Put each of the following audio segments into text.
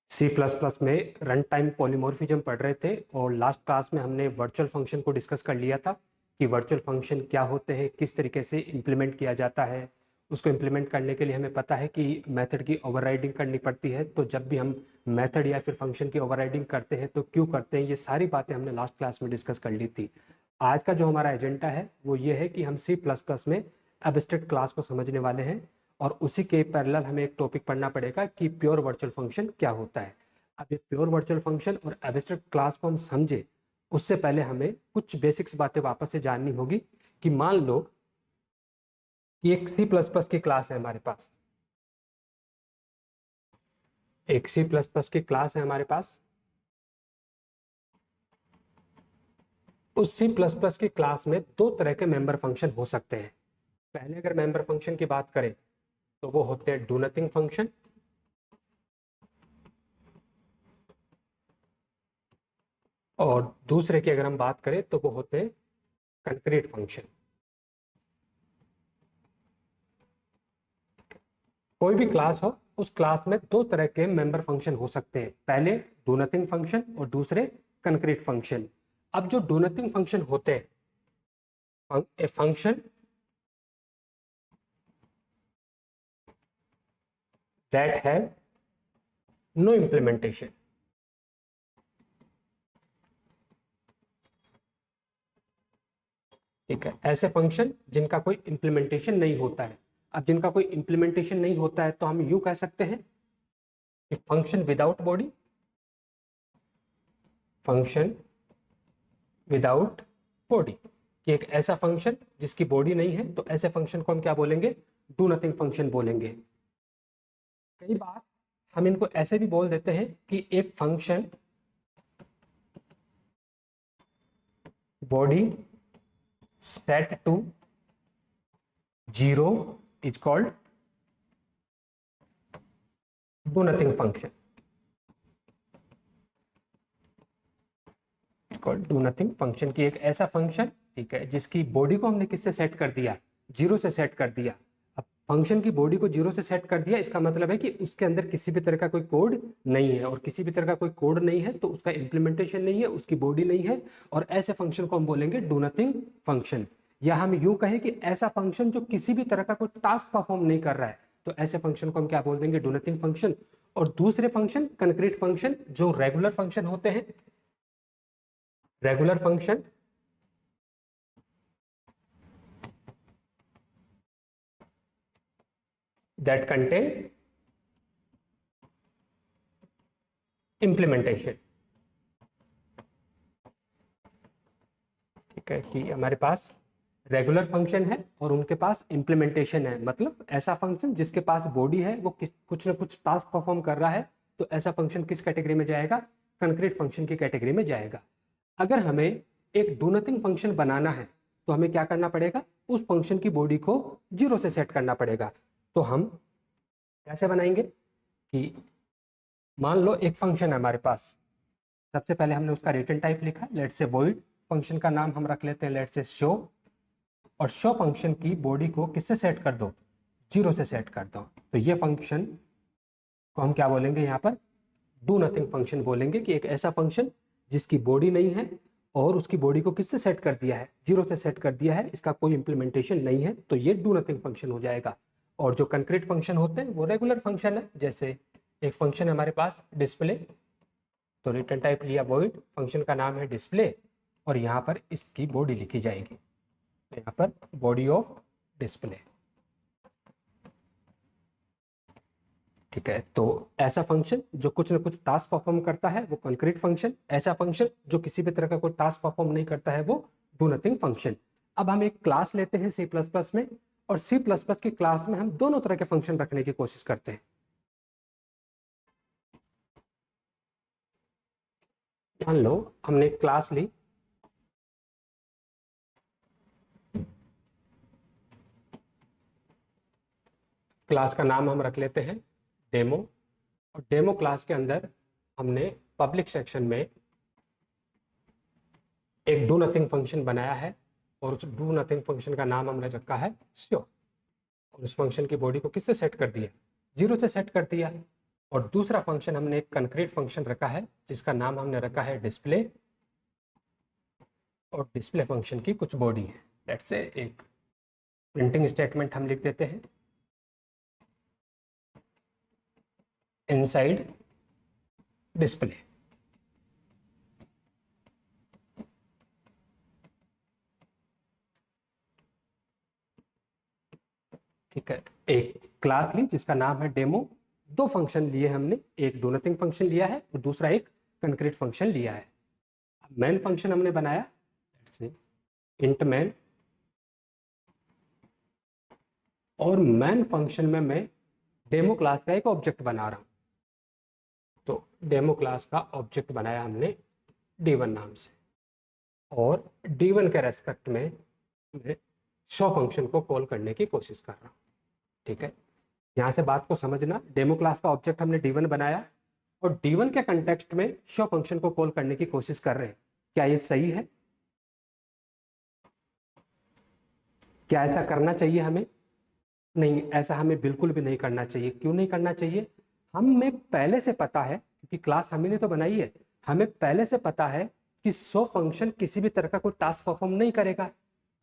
C plus plus में run time polymorphism पढ़ रहे थे और लास्ट क्लास में हमने वर्चुअल फंक्शन को डिस्कस कर लिया था कि वर्चुअल फंक्शन क्या होते हैं, किस तरीके से इम्प्लीमेंट किया जाता है। उसको इम्प्लीमेंट करने के लिए हमें पता है कि मेथड की ओवरराइडिंग करनी पड़ती है। तो जब भी हम मेथड या फिर फंक्शन की ओवरराइडिंग करते हैं तो क्यों करते हैं, ये सारी बातें हमने लास्ट क्लास में डिस्कस कर ली थी। आज का जो हमारा एजेंडा है वो ये है कि हम सी प्लस प्लस में एब्स्ट्रैक्ट क्लास को समझने वाले हैं और उसी के पैरेलल हमें एक टॉपिक पढ़ना पड़ेगा कि प्योर वर्चुअल फंक्शन क्या होता है। अब ये प्योर वर्चुअल फंक्शन और एब्स्ट्रैक्ट क्लास को हम समझे उससे पहले हमें कुछ बेसिक्स बातें वापस से जाननी होगी कि मान लो कि एक सी प्लस प्लस की क्लास है हमारे पास, एक सी प्लस प्लस की क्लास है हमारे पास। उस सी प्लस प्लस की क्लास में दो तरह के मेंबर फंक्शन हो सकते हैं। पहले अगर मेंबर फंक्शन की बात करें तो वो होते हैं डू नथिंग फंक्शन, और दूसरे की अगर हम बात करें तो वो होते हैं कंक्रीट फंक्शन। कोई भी क्लास हो, उस क्लास में दो तरह के मेंबर फंक्शन हो सकते हैं, पहले डू नथिंग फंक्शन और दूसरे कंक्रीट फंक्शन। अब जो डू नथिंग फंक्शन होते हैं, a function that have no implementation. ठीक है, ऐसे फंक्शन जिनका कोई इम्प्लीमेंटेशन नहीं होता है। अब जिनका कोई इम्प्लीमेंटेशन नहीं होता है तो हम यूं कह सकते हैं कि function without body, function without body, कि एक ऐसा फंक्शन जिसकी बॉडी नहीं है, तो ऐसे फंक्शन को हम क्या बोलेंगे, डू नथिंग फंक्शन बोलेंगे। कई बार हम इनको ऐसे भी बोल देते हैं कि a function body set to 0 is called do nothing function, called do nothing function, की एक ऐसा फंक्शन, ठीक है, जिसकी बॉडी को हमने किससे सेट कर दिया, 0 से सेट कर दिया। अब फंक्शन की बॉडी को 0 से सेट कर दिया, इसका मतलब है कि उसके अंदर किसी भी तरह का कोई कोड नहीं है, और किसी भी तरह का कोई कोड नहीं है तो उसका इंप्लीमेंटेशन नहीं है, उसकी बॉडी नहीं है, और ऐसे फंक्शन को हम बोलेंगे डू नथिंग फंक्शन। या हम यूं कहें कि ऐसा फंक्शन जो किसी भी तरह का कोई टास्क परफॉर्म नहीं कर रहा है, तो ऐसे फंक्शन को हम क्या बोल देंगे, डू नथिंग फंक्शन। और दूसरे फंक्शन कंक्रीट फंक्शन, जो रेगुलर फंक्शन होते हैं, regular function that contain implementation। ठीक है, कि हमारे पास रेगुलर फंक्शन है और उनके पास इंप्लीमेंटेशन है, मतलब ऐसा फंक्शन जिसके पास बॉडी है, वो कुछ ना कुछ टास्क परफॉर्म कर रहा है, तो ऐसा फंक्शन किस कैटेगरी में जाएगा, कंक्रीट फंक्शन की कैटेगरी में जाएगा। अगर हमें एक डू नथिंग फंक्शन बनाना है तो हमें क्या करना पड़ेगा, उस फंक्शन की बॉडी को 0 से सेट करना पड़ेगा। तो हम कैसे बनाएंगे कि मान लो एक फंक्शन है हमारे पास, सबसे पहले हमने उसका रिटर्न टाइप लिखा, लेट्स से वॉइड, फंक्शन का नाम हम रख लेते हैं लेट्स से शो, और शो फंक्शन की बॉडी को किससे सेट कर दो, 0 से सेट कर दो। तो ये फंक्शन को हम क्या बोलेंगे, यहाँ पर डू नथिंग फंक्शन बोलेंगे, कि एक ऐसा फंक्शन जिसकी बॉडी नहीं है और उसकी बॉडी को किससे सेट कर दिया है, 0 से सेट कर दिया है, इसका कोई इंप्लीमेंटेशन नहीं है, तो ये डू नथिंग फंक्शन हो जाएगा। और जो कंक्रीट फंक्शन होते हैं वो रेगुलर फंक्शन है, जैसे एक फंक्शन है हमारे पास डिस्प्ले, तो रिटर्न टाइप लिया वॉइड, फंक्शन का नाम है डिस्प्ले, और यहाँ पर इसकी बॉडी लिखी जाएगी, यहाँ पर बॉडी ऑफ डिस्प्ले। ठीक है, तो ऐसा फंक्शन जो कुछ ना कुछ टास्क परफॉर्म करता है वो कंक्रीट फंक्शन, ऐसा फंक्शन जो किसी भी तरह का कोई टास्क परफॉर्म नहीं करता है वो डू नथिंग फंक्शन। अब हम एक क्लास लेते हैं सी प्लस प्लस में, और सी प्लस प्लस की क्लास में हम दोनों तरह के फंक्शन रखने की कोशिश करते हैं। मान लो हमने एक क्लास ली, क्लास का नाम हम रख लेते हैं डेमो, और डेमो क्लास के अंदर हमने पब्लिक सेक्शन में एक डू नथिंग फंक्शन बनाया है, और उस डू नथिंग फंक्शन का नाम हमने रखा है शो, और उस फंक्शन की बॉडी को किससे सेट कर दिया, 0 से सेट कर दिया। और दूसरा फंक्शन हमने एक कंक्रीट फंक्शन रखा है जिसका नाम हमने रखा है डिस्प्ले, और डिस्प्ले फंक्शन की कुछ बॉडी है। लेट्स से एक प्रिंटिंग स्टेटमेंट हम लिख देते हैं इनसाइड डिस्प्ले। ठीक है, एक क्लास ली जिसका नाम है डेमो, दो फंक्शन लिए हमने, एक डू नथिंग फंक्शन लिया है और दूसरा एक कंक्रीट फंक्शन लिया है। मेन फंक्शन हमने बनाया इंट मैन, और मैन फंक्शन में मैं डेमो क्लास का एक ऑब्जेक्ट बना रहा हूं। तो डेमो क्लास का ऑब्जेक्ट बनाया हमने d1 नाम से, और d1 के रेस्पेक्ट में मैं शो फंक्शन को कॉल करने की कोशिश कर रहा हूं। ठीक है, यहां से बात को समझना, डेमो क्लास का ऑब्जेक्ट हमने d1 बनाया और d1 के कंटेक्स्ट में शो फंक्शन को कॉल करने की कोशिश कर रहे हैं। क्या ये सही है? क्या ऐसा करना चाहिए हमें? नहीं, ऐसा हमें बिल्कुल भी नहीं करना चाहिए। क्यों नहीं करना चाहिए? हमें पहले से पता है, क्योंकि क्लास हमने तो बनाई है, हमें पहले से पता है कि शो फंक्शन किसी भी तरह का कोई टास्क परफॉर्म नहीं करेगा।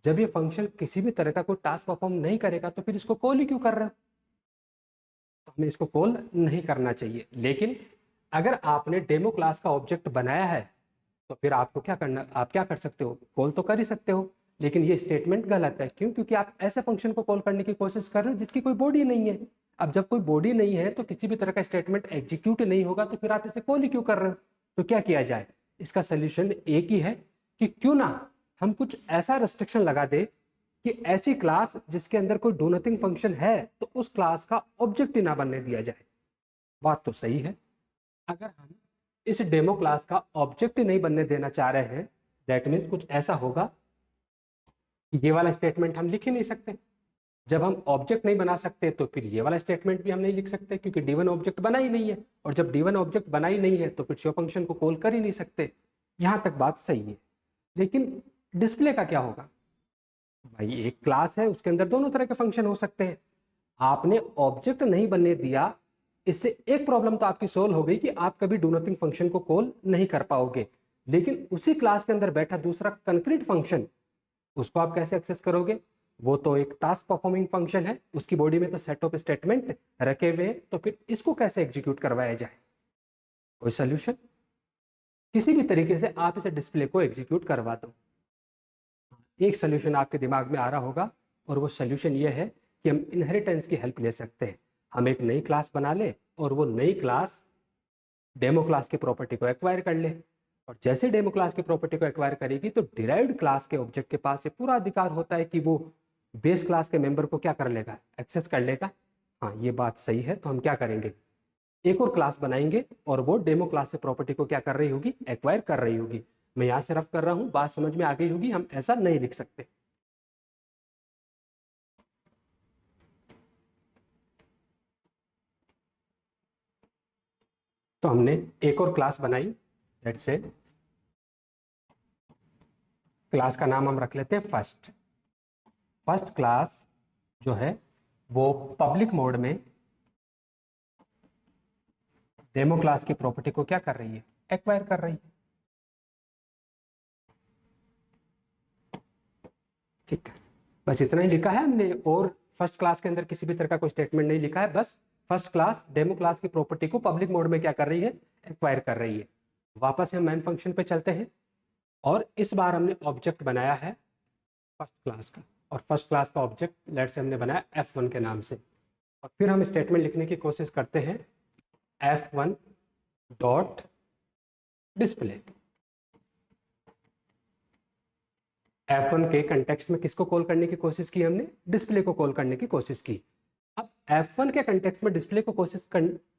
जब ये फंक्शन किसी भी तरह का कोई टास्क परफॉर्म नहीं करेगा तो फिर इसको कॉल ही क्यों कर रहे हो? तो हमें इसको कॉल नहीं करना चाहिए। लेकिन अगर आपने डेमो क्लास का ऑब्जेक्ट बनाया है तो फिर आपको क्या करना, आप क्या कर सकते हो? कॉल तो कर ही सकते हो। लेकिन ये स्टेटमेंट गलत है। क्यों? क्योंकि आप ऐसे फंक्शन को कॉल करने की कोशिश कर रहे हो जिसकी कोई बॉडी नहीं है। अब जब कोई बॉडी नहीं है तो किसी भी तरह का स्टेटमेंट एग्जीक्यूट नहीं होगा, तो फिर आप इसे कॉल ही क्यों कर रहे हो? तो क्या किया जाए? इसका सोल्यूशन एक ही है कि क्यों ना हम कुछ ऐसा रेस्ट्रिक्शन लगा दे कि ऐसी क्लास जिसके अंदर कोई डू नथिंग फंक्शन है तो उस क्लास का ऑब्जेक्ट ही ना बनने दिया जाए। बात तो सही है। अगर हम इस डेमो क्लास का ऑब्जेक्ट नहीं बनने देना चाह रहे हैं, दैट मीन्स कुछ ऐसा होगा कि ये वाला स्टेटमेंट हम लिख ही नहीं सकते। जब हम ऑब्जेक्ट नहीं बना सकते तो फिर ये वाला स्टेटमेंट भी हम नहीं लिख सकते, क्योंकि d1 ऑब्जेक्ट बना ही नहीं है, और जब d1 ऑब्जेक्ट बना ही नहीं है तो फिर शो फंक्शन को कॉल कर ही नहीं सकते। यहां तक बात सही है। लेकिन डिस्प्ले का क्या होगा? भाई एक क्लास है, उसके अंदर दोनों तरह के फंक्शन हो सकते हैं। आपने ऑब्जेक्ट नहीं बनने दिया, इससे एक प्रॉब्लम तो आपकी सोल्व हो गई कि आप कभी डू नथिंग फंक्शन को कॉल नहीं कर पाओगे। लेकिन उसी क्लास के अंदर बैठा दूसरा कंक्रीट फंक्शन, उसको आप कैसे एक्सेस करोगे? वो तो एक टास्क परफॉर्मिंग फंक्शन है, उसकी बॉडी में तो सेट ऑफ स्टेटमेंट रखे हुए हैं, तो फिर इसको कैसे एग्जीक्यूट करवाया जाए? कोई सोल्यूशन? किसी भी तरीके से आप इसे डिस्प्ले को एग्जीक्यूट करवा दो। एक सोल्यूशन आपके दिमाग में आ रहा होगा, और वो सोल्यूशन ये है कि हम इनहेरिटेंस की हेल्प ले सकते हैं। हम एक नई क्लास बना ले और वो नई क्लास डेमो क्लास की प्रॉपर्टी को एक्वायर कर ले, और जैसे डेमो क्लास की प्रॉपर्टी को एक्वायर करेगी तो डिराइव्ड क्लास के ऑब्जेक्ट के पास ये पूरा अधिकार होता है कि वो बेस क्लास के मेंबर को क्या कर लेगा? एक्सेस कर लेगा। हाँ, ये बात सही है। तो हम क्या करेंगे? एक और क्लास बनाएंगे और वो डेमो क्लास से प्रॉपर्टी को क्या कर रही होगी? एक्वायर कर रही होगी। मैं यहाँ से रफ कर रहा हूँ, बात समझ में आ गई होगी। हम ऐसा नहीं लिख सकते। तो हमने एक और क्लास बनाई, लेट्स से क्लास का नाम हम रख लेते हैं फर्स्ट। फर्स्ट क्लास जो है वो पब्लिक मोड में डेमो क्लास की प्रॉपर्टी को क्या कर रही है? एक्वायर कर रही है। ठीक है, बस इतना ही लिखा है हमने, और फर्स्ट क्लास के अंदर किसी भी तरह का कोई स्टेटमेंट नहीं लिखा है। बस फर्स्ट क्लास डेमो क्लास की प्रॉपर्टी को पब्लिक मोड में क्या कर रही है? एक्वायर कर रही है। वापस हम मेन फंक्शन पे चलते हैं, और इस बार हमने ऑब्जेक्ट बनाया है फर्स्ट क्लास का, और फर्स्ट क्लास का ऑब्जेक्ट लेट से हमने बनाया f1 के नाम से। और फिर हम स्टेटमेंट लिखने की कोशिश करते हैं f1 डॉट डिस्प्ले। f1 के कंटेक्स्ट में किसको कॉल करने की कोशिश की हमने? डिस्प्ले को कॉल करने की कोशिश की। अब f1 के कंटेक्स्ट में डिस्प्ले को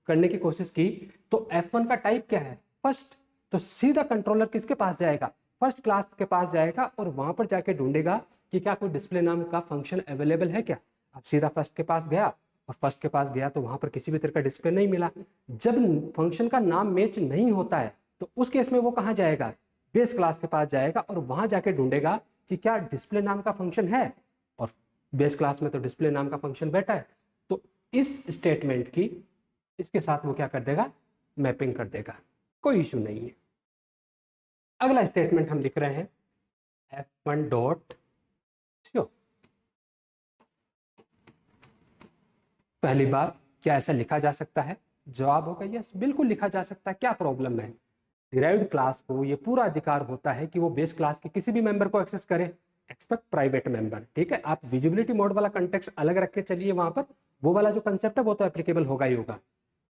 करने की कोशिश की, तो f1 का टाइप क्या है? फर्स्ट। तो सीधा कंट्रोलर किसके पास जाएगा? फर्स्ट क्लास के पास जाएगा, और वहां पर जाके ढूंढेगा कि क्या कोई डिस्प्ले नाम का फंक्शन अवेलेबल है क्या। अब सीधा फर्स्ट के पास गया, और फर्स्ट के पास गया तो वहां पर किसी भी तरह का डिस्प्ले नहीं मिला। जब फंक्शन का नाम मैच नहीं होता है तो उस केस में वो कहाँ जाएगा? बेस क्लास के पास जाएगा, और वहां जाके ढूंढेगा कि क्या डिस्प्ले नाम का फंक्शन है, और बेस क्लास में तो डिस्प्ले नाम का फंक्शन बैठा है। तो इस स्टेटमेंट की इसके साथ वो क्या कर देगा, मैपिंग कर देगा, कोई इशू नहीं है। अगला स्टेटमेंट हम लिख रहे हैं F1 डॉट शो। पहली बात, क्या ऐसा लिखा जा सकता है? जवाब होगा यस, बिल्कुल लिखा जा सकता है। क्या प्रॉब्लम है? डिराइव्ड क्लास को ये पूरा अधिकार होता है कि वो बेस क्लास के किसी भी मेंबर को एक्सेस करे, एक्सपेक्ट प्राइवेट मेंबर। ठीक है, आप विजिबिलिटी मोड वाला कंटेक्स्ट अलग रख के चलिए, वहां पर वो वाला जो कंसेप्ट है वो तो एप्लीकेबल होगा ही होगा।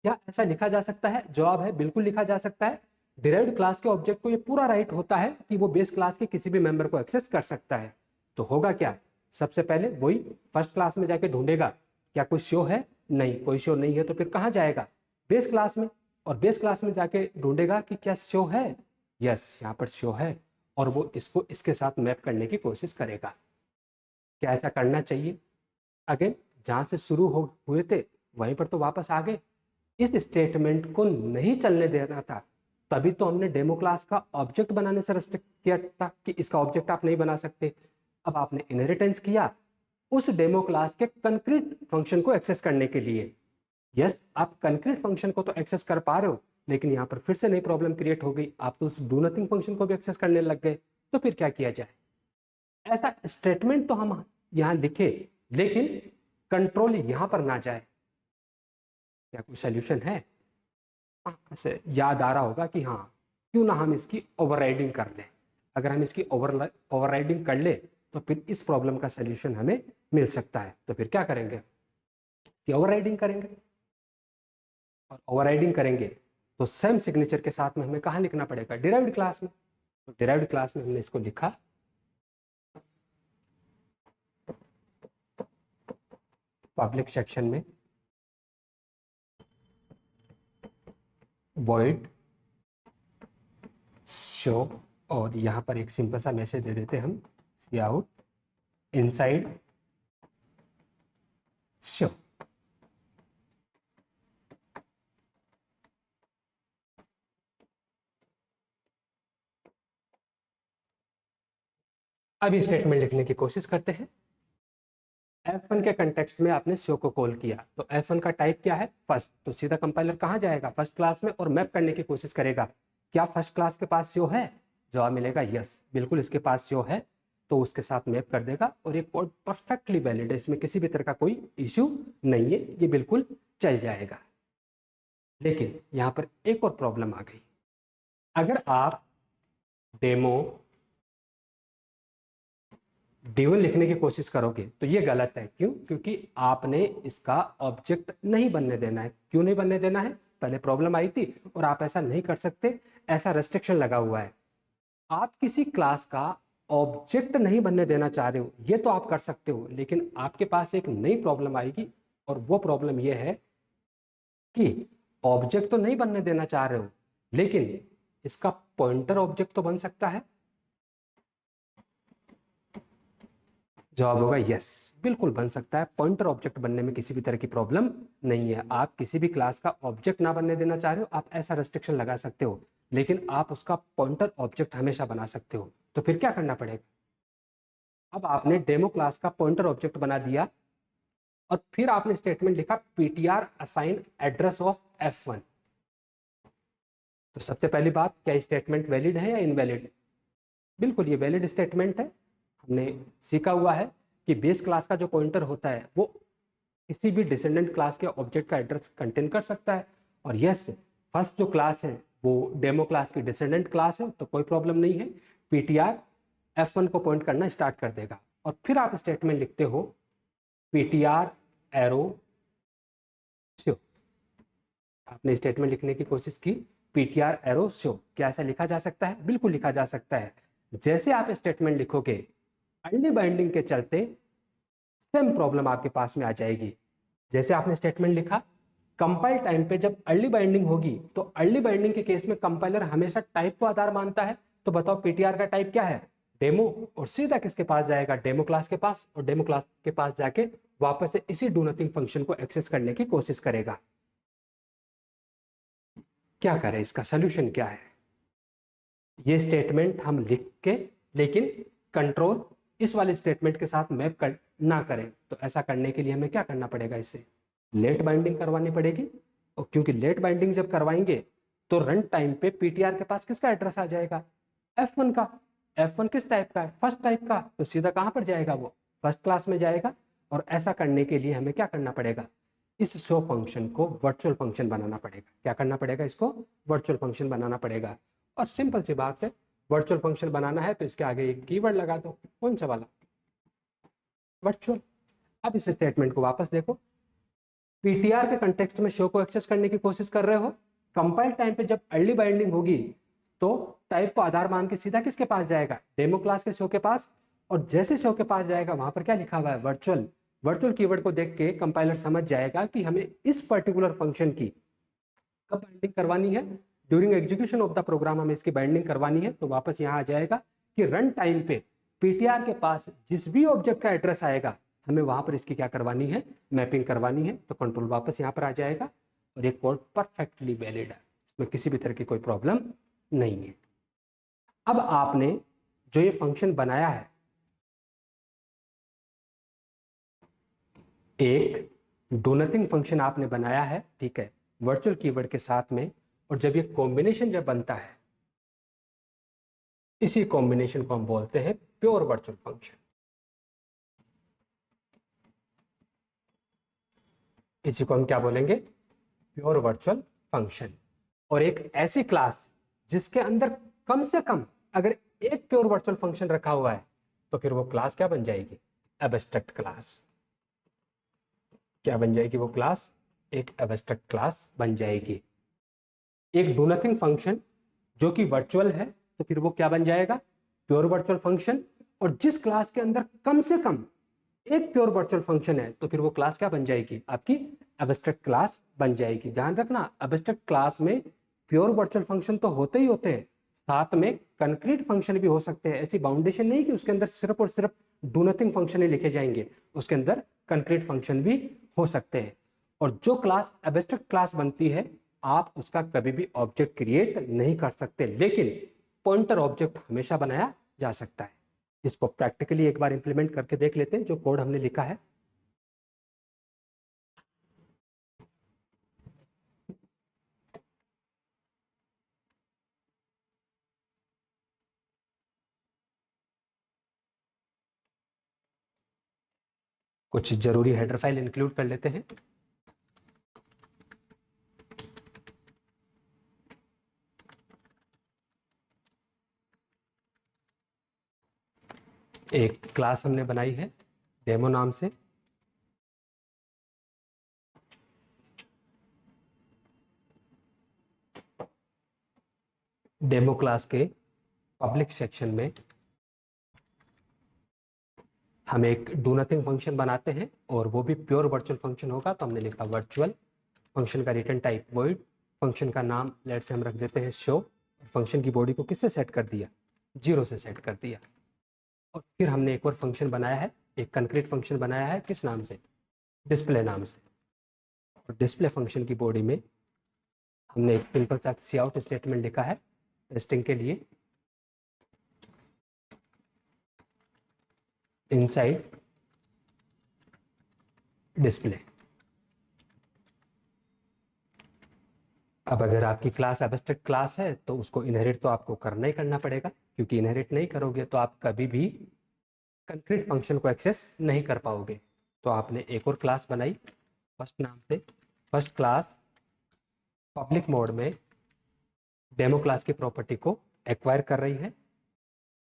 क्या ऐसा लिखा जा सकता है? जवाब है बिल्कुल लिखा जा सकता है। डिराइव्ड क्लास के ऑब्जेक्ट को ये पूरा राइट होता है कि वो बेस क्लास के किसी भी मेंबर को एक्सेस कर सकता है। तो होगा क्या, सबसे पहले वही फर्स्ट क्लास में जाके ढूंढेगा क्या कोई शो है, नहीं कोई शो नहीं है, तो फिर कहाँ जाएगा, बेस क्लास में, और बेस क्लास में जाके ढूंढेगा कि क्या शो है, यस यहाँ पर शो है, और वो इसको इसके साथ मैप करने की कोशिश करेगा। क्या ऐसा करना चाहिए? अगेन जहां से शुरू हुए थे वहीं पर तो वापस आ गए। इस स्टेटमेंट को नहीं चलने देना था, तभी तो हमने डेमो क्लास का ऑब्जेक्ट बनाने से रेस्ट्रिक्ट किया था कि इसका ऑब्जेक्ट आप नहीं बना सकते। अब आपने इनहेरिटेंस किया उस डेमो क्लास के कंक्रीट फंक्शन को एक्सेस करने के लिए। यस, आप कंक्रीट फंक्शन को तो एक्सेस कर पा रहे हो, लेकिन यहाँ पर फिर से नई प्रॉब्लम क्रिएट हो गई, आप तो उस डू नथिंग फंक्शन को भी एक्सेस करने लग गए। तो फिर क्या किया जाए? ऐसा स्टेटमेंट तो हम यहाँ लिखे, लेकिन कंट्रोल यहाँ पर ना जाए। क्या कोई सोल्यूशन है? ऐसे याद आ रहा होगा कि हाँ, क्यों ना हम इसकी ओवरराइडिंग कर लें। अगर हम इसकी ओवरराइडिंग कर ले तो फिर इस प्रॉब्लम का सोल्यूशन हमें मिल सकता है। तो फिर क्या करेंगे कि ओवरराइडिंग करेंगे, और ओवरराइडिंग करेंगे तो सेम सिग्नेचर के साथ में हमें कहाँ लिखना पड़ेगा, डिराइव्ड क्लास में। तो डिराइव्ड क्लास में हमने इसको लिखा पब्लिक सेक्शन में void शो, और यहाँ पर एक सिंपल सा मैसेज दे देते हम cout इनसाइड शो। अभी स्टेटमेंट लिखने की कोशिश करते हैं। F1 के कंटेक्स्ट में आपने शो को कॉल किया, तो F1 का टाइप क्या है, फर्स्ट। तो सीधा कंपाइलर कहाँ जाएगा, फर्स्ट क्लास में, और मैप करने की कोशिश करेगा क्या फर्स्ट क्लास के पास शो है। जवाब मिलेगा यस, बिल्कुल इसके पास शो है, तो उसके साथ मैप कर देगा, और ये कोड परफेक्टली वैलिड है, इसमें किसी भी तरह का कोई इश्यू नहीं है, ये बिल्कुल चल जाएगा। लेकिन यहाँ पर एक और प्रॉब्लम आ गई। अगर आप डेमो D1 लिखने की कोशिश करोगे तो ये गलत है। क्यों? क्योंकि आपने इसका ऑब्जेक्ट नहीं बनने देना है। क्यों नहीं बनने देना है? पहले प्रॉब्लम आई थी, और आप ऐसा नहीं कर सकते, ऐसा रेस्ट्रिक्शन लगा हुआ है। आप किसी क्लास का ऑब्जेक्ट नहीं बनने देना चाह रहे हो, ये तो आप कर सकते हो, लेकिन आपके पास एक नई प्रॉब्लम आएगी, और वो प्रॉब्लम ये है कि ऑब्जेक्ट तो नहीं बनने देना चाह रहे हो, लेकिन इसका पॉइंटर ऑब्जेक्ट तो बन सकता है। जवाब होगा यस, बिल्कुल बन सकता है। पॉइंटर ऑब्जेक्ट बनने में किसी भी तरह की प्रॉब्लम नहीं है। आप किसी भी क्लास का ऑब्जेक्ट ना बनने देना चाह रहे हो, आप ऐसा रेस्ट्रिक्शन लगा सकते हो, लेकिन आप उसका पॉइंटर ऑब्जेक्ट हमेशा बना सकते हो। तो फिर क्या करना पड़ेगा? अब आपने डेमो क्लास का पॉइंटर ऑब्जेक्ट बना दिया, और फिर आपने स्टेटमेंट लिखा ptr assign address of f1। तो सबसे पहली बात, क्या स्टेटमेंट वैलिड है या इनवैलिड? बिल्कुल ये वैलिड स्टेटमेंट है। हमने सीखा हुआ है कि बेस क्लास का जो पॉइंटर होता है वो किसी भी डिसेंडेंट क्लास के ऑब्जेक्ट का एड्रेस कंटेन कर सकता है। और यस, फर्स्ट जो क्लास है वो डेमो क्लास की डिसेंडेंट क्लास है, तो कोई प्रॉब्लम नहीं है, ptr f1 को पॉइंट करना स्टार्ट कर देगा। और फिर आप स्टेटमेंट लिखते हो ptr एरो शो। आपने स्टेटमेंट लिखने की कोशिश की ptr एरो शो। क्या ऐसा लिखा जा सकता है? बिल्कुल लिखा जा सकता है। जैसे आप स्टेटमेंट लिखोगे, अर्ली बाइंडिंग के चलते सेम प्रॉब्लम आपके पास में आ जाएगी। जैसे आपने स्टेटमेंट लिखा, कंपाइल टाइम पे जब अर्ली बाइंडिंग होगी, तो अर्ली बाइंडिंग के केस में कंपाइलर हमेशा टाइप को आधार मानता है। तो बताओ ptr का टाइप क्या है, डेमो, और सीधा किसके पास जाएगा, डेमो क्लास के पास, और डेमो क्लास के पास जाके वापस से इसी डू नथिंग फंक्शन को एक्सेस करने की कोशिश करेगा। क्या करें, इसका सोल्यूशन क्या है? ये स्टेटमेंट हम लिख के, लेकिन कंट्रोल इस वाले स्टेटमेंट के साथ मैप कर ना करें, तो ऐसा करने के लिए हमें क्या करना पड़ेगा, इससे लेट बाइंडिंग करवानी पड़ेगी, और क्योंकि लेट बाइंडिंग जब करवाएंगे तो रन टाइम पे पीटीआर के पास किसका एड्रेस आ जाएगा, F1 का। F1 किस टाइप का है, फर्स्ट टाइप का, तो सीधा कहां पर जाएगा, वो फर्स्ट क्लास में जाएगा। और ऐसा करने के लिए हमें क्या करना पड़ेगा, इस शो फंक्शन को वर्चुअल फंक्शन बनाना पड़ेगा। क्या करना पड़ेगा, इसको वर्चुअल फंक्शन बनाना पड़ेगा। और सिंपल सी बात है, वर्चुअल फंक्शन बनाना है तो इसके आगे एक कीवर्ड लगा दो, कौन सा वाला, वर्चुअल। अब इस स्टेटमेंट को वापस देखो, पीटीआर के कंटेक्स्ट में शो को एक्सेस करने की कोशिश कर रहे हो, कंपाइल टाइम पे जब अर्ली बाइंडिंग होगी तो टाइप को आधार मान के सीधा किसके पास जाएगा, डेमो क्लास के शो के पास। और जैसे शो के पास जाएगा वहां पर क्या लिखा हुआ है, वर्चुअल। वर्चुअल कीवर्ड को देख के कंपाइलर समझ जाएगा कि हमें इस पर्टिकुलर फंक्शन की कब बाइंडिंग करवानी है, during execution of the program हमें इसकी बाइंडिंग करवानी है। तो वापस यहाँ आ जाएगा कि रन टाइम पे पीटीआर के पास जिस भी ऑब्जेक्ट का एड्रेस आएगा हमें वहां पर इसकी क्या करवानी है, मैपिंग करवानी है। तो कंट्रोल वापस यहाँ पर आ जाएगा और ये कोड परफेक्टली वैलिड है, इसमें किसी भी तरह की कोई प्रॉब्लम नहीं है। अब आपने जो ये फंक्शन बनाया है, एक डू नथिंग फंक्शन आपने बनाया है, ठीक है, वर्चुअल कीवर्ड के साथ में। और जब ये कॉम्बिनेशन जब बनता है, इसी कॉम्बिनेशन को हम बोलते हैं प्योर वर्चुअल फंक्शन। इसी को हम क्या बोलेंगे, प्योर वर्चुअल फंक्शन। और एक ऐसी क्लास जिसके अंदर कम से कम अगर एक प्योर वर्चुअल फंक्शन रखा हुआ है तो फिर वो क्लास क्या बन जाएगी, एब्स्ट्रैक्ट क्लास। क्या बन जाएगी वो क्लास, एक एब्स्ट्रैक्ट क्लास बन जाएगी। एक डू नथिंग फंक्शन जो कि वर्चुअल है तो फिर वो क्या बन जाएगा, प्योर वर्चुअल फंक्शन। और जिस क्लास के अंदर कम से कम एक प्योर वर्चुअल फंक्शन है तो फिर वो क्लास क्या बन जाएगी, आपकी एब्स्ट्रैक्ट क्लास बन जाएगी। ध्यान रखना, एब्स्ट्रैक्ट क्लास में प्योर वर्चुअल फंक्शन तो होते ही होते हैं, साथ में कंक्रीट फंक्शन भी हो सकते हैं। ऐसी बाउंडेशन नहीं कि उसके अंदर सिर्फ और सिर्फ डू नथिंग फंक्शन ही लिखे जाएंगे, उसके अंदर कंक्रीट फंक्शन भी हो सकते हैं। और जो क्लास एब्स्ट्रैक्ट क्लास बनती है आप उसका कभी भी ऑब्जेक्ट क्रिएट नहीं कर सकते, लेकिन पॉइंटर ऑब्जेक्ट हमेशा बनाया जा सकता है। इसको प्रैक्टिकली एक बार इंप्लीमेंट करके देख लेते हैं जो कोड हमने लिखा है। कुछ जरूरी हेडर फाइल इंक्लूड कर लेते हैं। एक क्लास हमने बनाई है डेमो नाम से, डेमो क्लास के पब्लिक सेक्शन में हम एक डू नथिंग फंक्शन बनाते हैं और वो भी प्योर वर्चुअल फंक्शन होगा। तो हमने लिखा वर्चुअल, फंक्शन का रिटर्न टाइप वॉइड, फंक्शन का नाम लेट से हम रख देते हैं शो, फंक्शन की बॉडी को किससे सेट कर दिया, 0 से सेट कर दिया। और फिर हमने एक और फंक्शन बनाया है, एक कंक्रीट फंक्शन बनाया है, किस नाम से, डिस्प्ले नाम से। और डिस्प्ले फंक्शन की बॉडी में हमने एक सिंपल सा सी आउट स्टेटमेंट लिखा है टेस्टिंग के लिए, इनसाइड डिस्प्ले। अब अगर आपकी क्लास एब्स्ट्रैक्ट क्लास है तो उसको इनहेरिट तो आपको करना ही करना पड़ेगा, क्योंकि इनहेरिट नहीं करोगे तो आप कभी भी कंक्रीट फंक्शन को एक्सेस नहीं कर पाओगे। तो आपने एक और क्लास बनाई फर्स्ट नाम से, फर्स्ट क्लास पब्लिक मोड में डेमो क्लास की प्रॉपर्टी को एक्वायर कर रही है।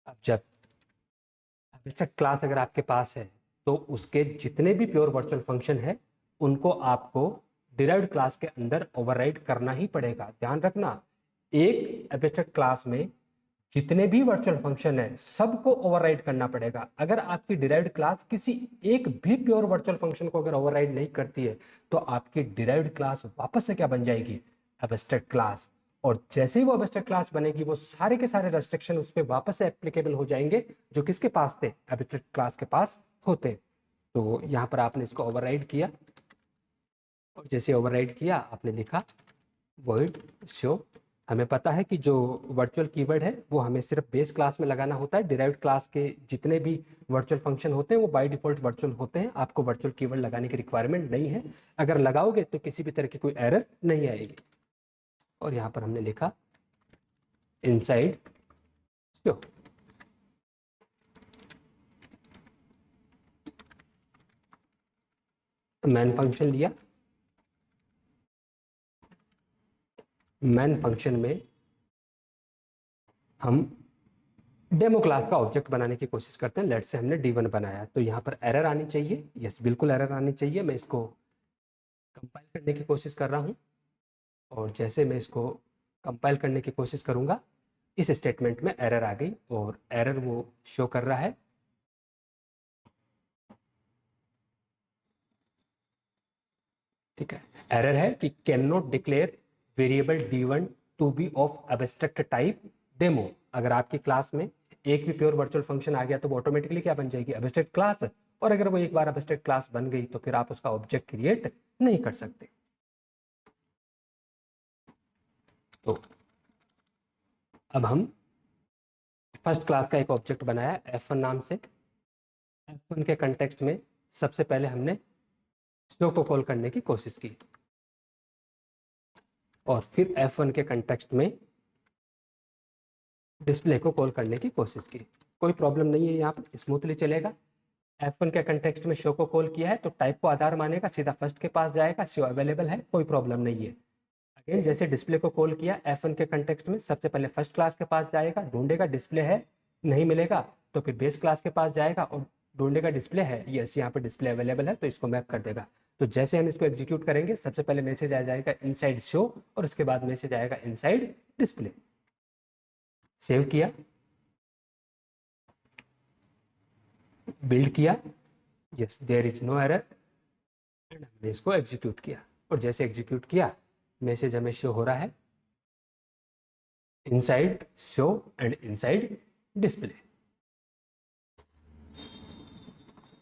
अब जब एब्स्ट्रैक्ट क्लास अगर आपके पास है तो उसके जितने भी प्योर वर्चुअल फंक्शन है उनको आपको डिराइव्ड क्लास के अंदर ओवरराइड करना ही पड़ेगा। ध्यान रखना, एक एब्स्ट्रैक्ट क्लास में जितने भी वर्चुअल फंक्शन है सबको ओवरराइड करना पड़ेगा। अगर आपकी डिराइव्ड क्लास किसी एक भी प्योर वर्चुअल फंक्शन को अगर ओवरराइड नहीं करती है तो आपकी डिराइव्ड क्लास वापस से क्या बन जाएगी, एब्स्ट्रैक्ट क्लास। और जैसे ही वो एब्स्ट्रैक्ट क्लास बनेगी वो सारे के सारे रेस्ट्रिक्शन उस पर वापस से एप्लीकेबल हो जाएंगे जो किसके पास थे, एब्स्ट्रैक्ट क्लास के पास होते। तो यहाँ पर आपने इसको ओवरराइड किया और जैसे ओवरराइड किया आपने लिखा void show हमें पता है कि जो वर्चुअल कीवर्ड है वो हमें सिर्फ बेस क्लास में लगाना होता है। डिराइव्ड क्लास के जितने भी वर्चुअल फंक्शन होते हैं वो बाय डिफॉल्ट वर्चुअल होते हैं, आपको वर्चुअल कीवर्ड लगाने की रिक्वायरमेंट नहीं है। अगर लगाओगे तो किसी भी तरह की कोई एरर नहीं आएगी। और यहाँ पर हमने लिखा इनसाइड शो। मैन फंक्शन लिया, मैन फंक्शन में हम डेमो क्लास का ऑब्जेक्ट बनाने की कोशिश करते हैं। लेट से हमने D1 बनाया, तो यहाँ पर एरर आनी चाहिए। यस, बिल्कुल एरर आनी चाहिए। मैं इसको कंपाइल करने की कोशिश कर रहा हूँ, और जैसे मैं इसको कंपाइल करने की कोशिश करूँगा, इस स्टेटमेंट में एरर आ गई, और एरर वो शो कर रहा है। ठीक है, एरर है कि can not declare variable D1 to be of abstract type demo. अगर आपकी क्लास में एक भी प्योर वर्चुअल फंक्शन आ गया तो वो ऑटोमेटिकली क्या बन जाएगी, एब्स्ट्रैक्ट क्लास। और अगर वो एक बार एब्स्ट्रैक्ट क्लास बन गई तो फिर आप उसका ऑब्जेक्ट क्रिएट नहीं कर सकते। तो अब हम फर्स्ट क्लास का एक ऑब्जेक्ट बनाया F1 नाम से। F1 के कंटेक्स्ट में सबसे पहले हमने शो को कॉल करने की कोशिश की, और फिर F1 के कंटेक्स्ट में डिस्प्ले को कॉल करने की कोशिश की। कोई प्रॉब्लम नहीं है, यहाँ पर स्मूथली चलेगा। F1 के कंटेक्स्ट में शो को कॉल किया है तो टाइप को आधार मानेगा, सीधा फर्स्ट के पास जाएगा, शो अवेलेबल है, कोई प्रॉब्लम नहीं है। अगेन जैसे डिस्प्ले को कॉल किया F1 के कंटेक्स्ट में, सबसे पहले फर्स्ट क्लास के पास जाएगा, ढूंढेगा डिस्प्ले है, नहीं मिलेगा तो फिर बेस क्लास के पास जाएगा और ढूंढेगा डिस्प्ले है, यस यहाँ पर डिस्प्ले अवेलेबल है, तो इसको मैप कर देगा। तो जैसे हम इसको एग्जीक्यूट करेंगे, सबसे पहले मैसेज आ जाएगा इनसाइड शो, और उसके बाद मैसेज आएगा इनसाइड डिस्प्ले। सेव किया, बिल्ड किया, yes there is no error, and हमने इसको एग्जीक्यूट किया। और जैसे एग्जीक्यूट किया, मैसेज हमें शो हो रहा है inside show and inside display.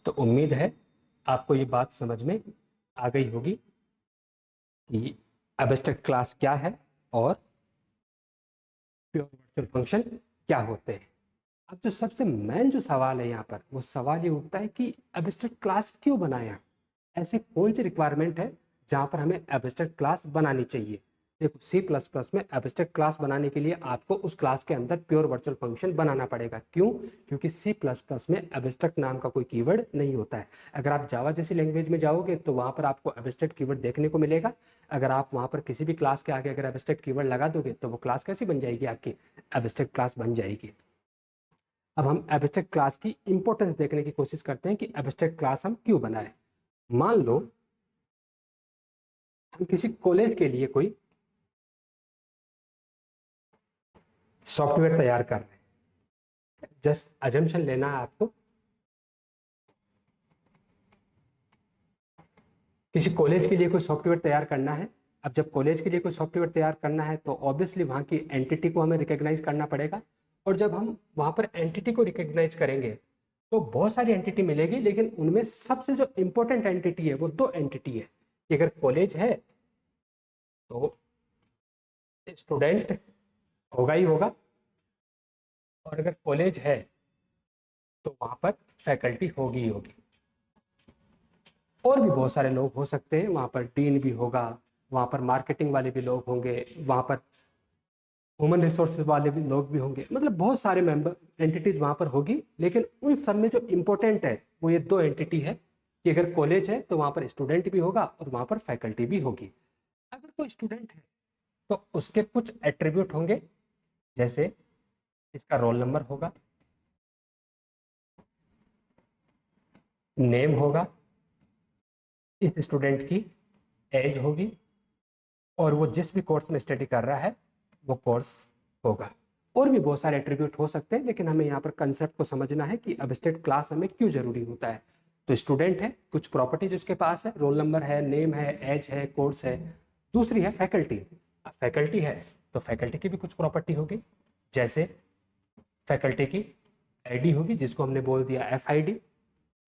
तो उम्मीद है आपको ये बात समझ में आ गई होगी कि एब्स्ट्रैक्ट क्लास क्या है और प्योर वर्चुअल फंक्शन क्या होते हैं। अब जो सबसे मेन जो सवाल है यहाँ पर, वो सवाल ये उठता है कि एब्स्ट्रैक्ट क्लास क्यों बनाया, ऐसी कौन सी रिक्वायरमेंट है जहाँ पर हमें एब्स्ट्रैक्ट क्लास बनानी चाहिए। देखो C++ में एब्स्ट्रैक्ट क्लास बनाने के लिए आपको उस क्लास के अंदर प्योर वर्चुअल फंक्शन बनाना पड़ेगा। क्यों? क्योंकि C++ में एब्स्ट्रैक्ट नाम का कोई कीवर्ड नहीं होता है। अगर आप जावा जैसी लैंग्वेज में जाओगे तो वहाँ पर आपको एब्स्ट्रैक्ट कीवर्ड देखने को मिलेगा। अगर आप वहाँ पर किसी भी क्लास के आगे अगर एब्स्ट्रैक्ट कीवर्ड लगा दोगे तो वो क्लास कैसी बन जाएगी, आपकी एब्स्ट्रैक्ट क्लास बन जाएगी। अब हम एब्स्ट्रैक्ट क्लास की इंपॉर्टेंस देखने की कोशिश करते हैं कि एब्स्ट्रैक्ट क्लास हम क्यों बनाए। मान लो हम किसी कॉलेज के लिए कोई सॉफ्टवेयर तैयार कर रहे हैं। जस्ट अजम्पशन लेना है आपको, किसी कॉलेज के लिए कोई सॉफ्टवेयर तैयार करना है। अब जब कॉलेज के लिए कोई सॉफ्टवेयर तैयार करना है तो ऑब्वियसली वहाँ की एंटिटी को हमें रिकॉग्नाइज करना पड़ेगा। और जब हम वहाँ पर एंटिटी को रिकॉग्नाइज करेंगे तो बहुत सारी एंटिटी मिलेगी, लेकिन उनमें सबसे जो इंपॉर्टेंट एंटिटी है वो दो एंटिटी है कि अगर कॉलेज है तो स्टूडेंट होगा ही होगा, और अगर कॉलेज है तो वहाँ पर फैकल्टी होगी ही होगी। और भी बहुत सारे लोग हो सकते हैं, वहाँ पर डीन भी होगा, वहाँ पर मार्केटिंग वाले भी लोग होंगे, वहाँ पर ह्यूमन रिसोर्सेज वाले भी लोग भी होंगे, मतलब बहुत सारे मेंबर एंटिटीज वहाँ पर होगी। लेकिन उन सब में जो इम्पोर्टेंट है वो ये दो एंटिटी है कि अगर कॉलेज है तो वहाँ पर स्टूडेंट भी होगा और वहाँ पर फैकल्टी भी होगी। अगर कोई स्टूडेंट है तो उसके कुछ एट्रीब्यूट होंगे, जैसे इसका रोल नंबर होगा, नेम होगा, इस स्टूडेंट की एज होगी, और वो जिस भी कोर्स में स्टडी कर रहा है वो कोर्स होगा। और भी बहुत सारे एट्रीब्यूट हो सकते हैं, लेकिन हमें यहाँ पर कंसेप्ट को समझना है कि एब्स्ट्रैक्ट क्लास हमें क्यों जरूरी होता है। तो स्टूडेंट है, कुछ प्रॉपर्टीज उसके पास है, रोल नंबर है, नेम है, एज है, कोर्स है। दूसरी है फैकल्टी। फैकल्टी है तो फैकल्टी की भी कुछ प्रॉपर्टी होगी, जैसे फैकल्टी की आईडी होगी जिसको हमने बोल दिया FID,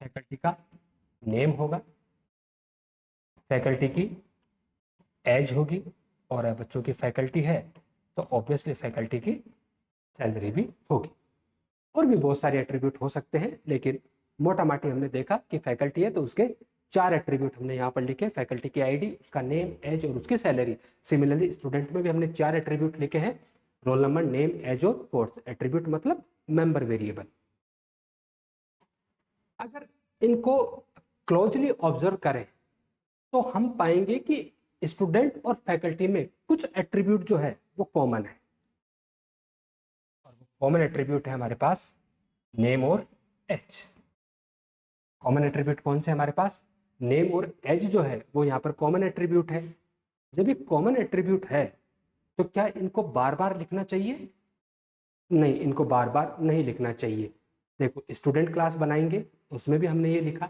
फैकल्टी का नेम होगा, फैकल्टी की एज होगी, और बच्चों की फैकल्टी है तो ऑब्वियसली फैकल्टी की सैलरी भी होगी। और भी बहुत सारे एट्रीब्यूट हो सकते हैं, लेकिन मोटा माटी हमने देखा कि फैकल्टी है तो उसके 4 एट्रीब्यूट हमने यहाँ पर लिखे, फैकल्टी की आईडी, उसका नेम, एज और उसकी सैलरी। सिमिलरली स्टूडेंट में भी हमने 4 एट्रीब्यूट लिखे हैं, रोल नंबर, नेम, एज और कोर्स। एट्रीब्यूट मतलब मेंबर वेरिएबल। अगर इनको क्लोजली ऑब्जर्व करें तो हम पाएंगे कि स्टूडेंट और फैकल्टी में कुछ एट्रीब्यूट जो है वो कॉमन है, और वो कॉमन एट्रीब्यूट है हमारे पास नेम और एज। कॉमन एट्रीब्यूट कौन से हमारे पास? नेम और एज जो है वो यहाँ पर कॉमन एट्रीब्यूट है। जब ये कॉमन एट्रीब्यूट है तो क्या इनको बार बार लिखना चाहिए? नहीं, इनको बार बार नहीं लिखना चाहिए। देखो, स्टूडेंट क्लास बनाएंगे उसमें भी हमने ये लिखा,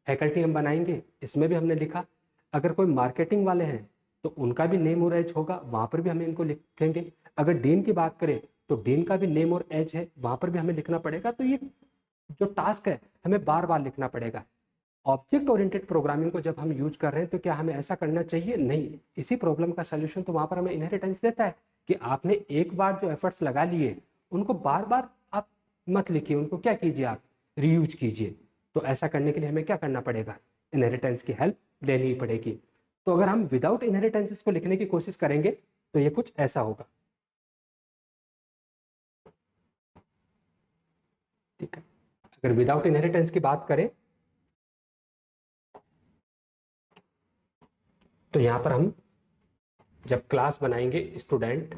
फैकल्टी हम बनाएंगे इसमें भी हमने लिखा। अगर कोई मार्केटिंग वाले हैं तो उनका भी नेम और एज होगा, वहाँ पर भी हमें इनको लिखेंगे। अगर डीन की बात करें तो डीन का भी नेम और एज है, वहाँ पर भी हमें लिखना पड़ेगा। तो ये जो टास्क है हमें बार बार लिखना पड़ेगा। ऑब्जेक्ट ओरिएंटेड प्रोग्रामिंग को जब हम यूज कर रहे हैं तो क्या हमें ऐसा करना चाहिए? नहीं। इसी प्रॉब्लम का सलूशन तो वहाँ पर हमें इनहेरिटेंस देता है कि आपने एक बार जो एफर्ट्स लगा लिए उनको बार बार आप मत लिखिए, उनको क्या कीजिए, आप रीयूज कीजिए। तो ऐसा करने के लिए हमें क्या करना पड़ेगा? इनहेरिटेंस की हेल्प लेनी ही पड़ेगी। तो अगर हम विदाउट इनहेरिटेंस इसको लिखने की कोशिश करेंगे तो ये कुछ ऐसा होगा, ठीक है। अगर विदाउट इनहेरिटेंस की बात करें तो यहां पर हम जब क्लास बनाएंगे स्टूडेंट,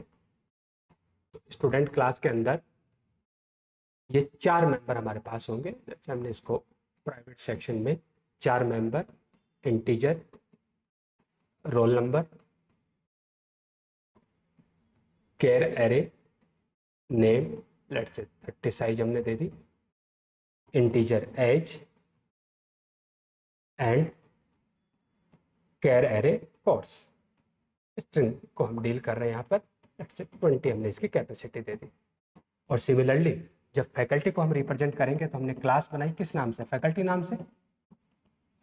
तो स्टूडेंट क्लास के अंदर ये 4 मेंबर हमारे पास होंगे। जैसे हमने इसको प्राइवेट सेक्शन में 4 member, integer, roll number, char array, name, let's say 30 size हमने दे दी, integer age and char array course. String को हम डील कर रहे हैं यहाँ पर, लेट्स से 20 हमने इसकी कैपेसिटी दे दी। और सिमिलरली जब फैकल्टी को हम रिप्रेजेंट करेंगे तो हमने क्लास बनाई किस नाम से? फैकल्टी नाम से।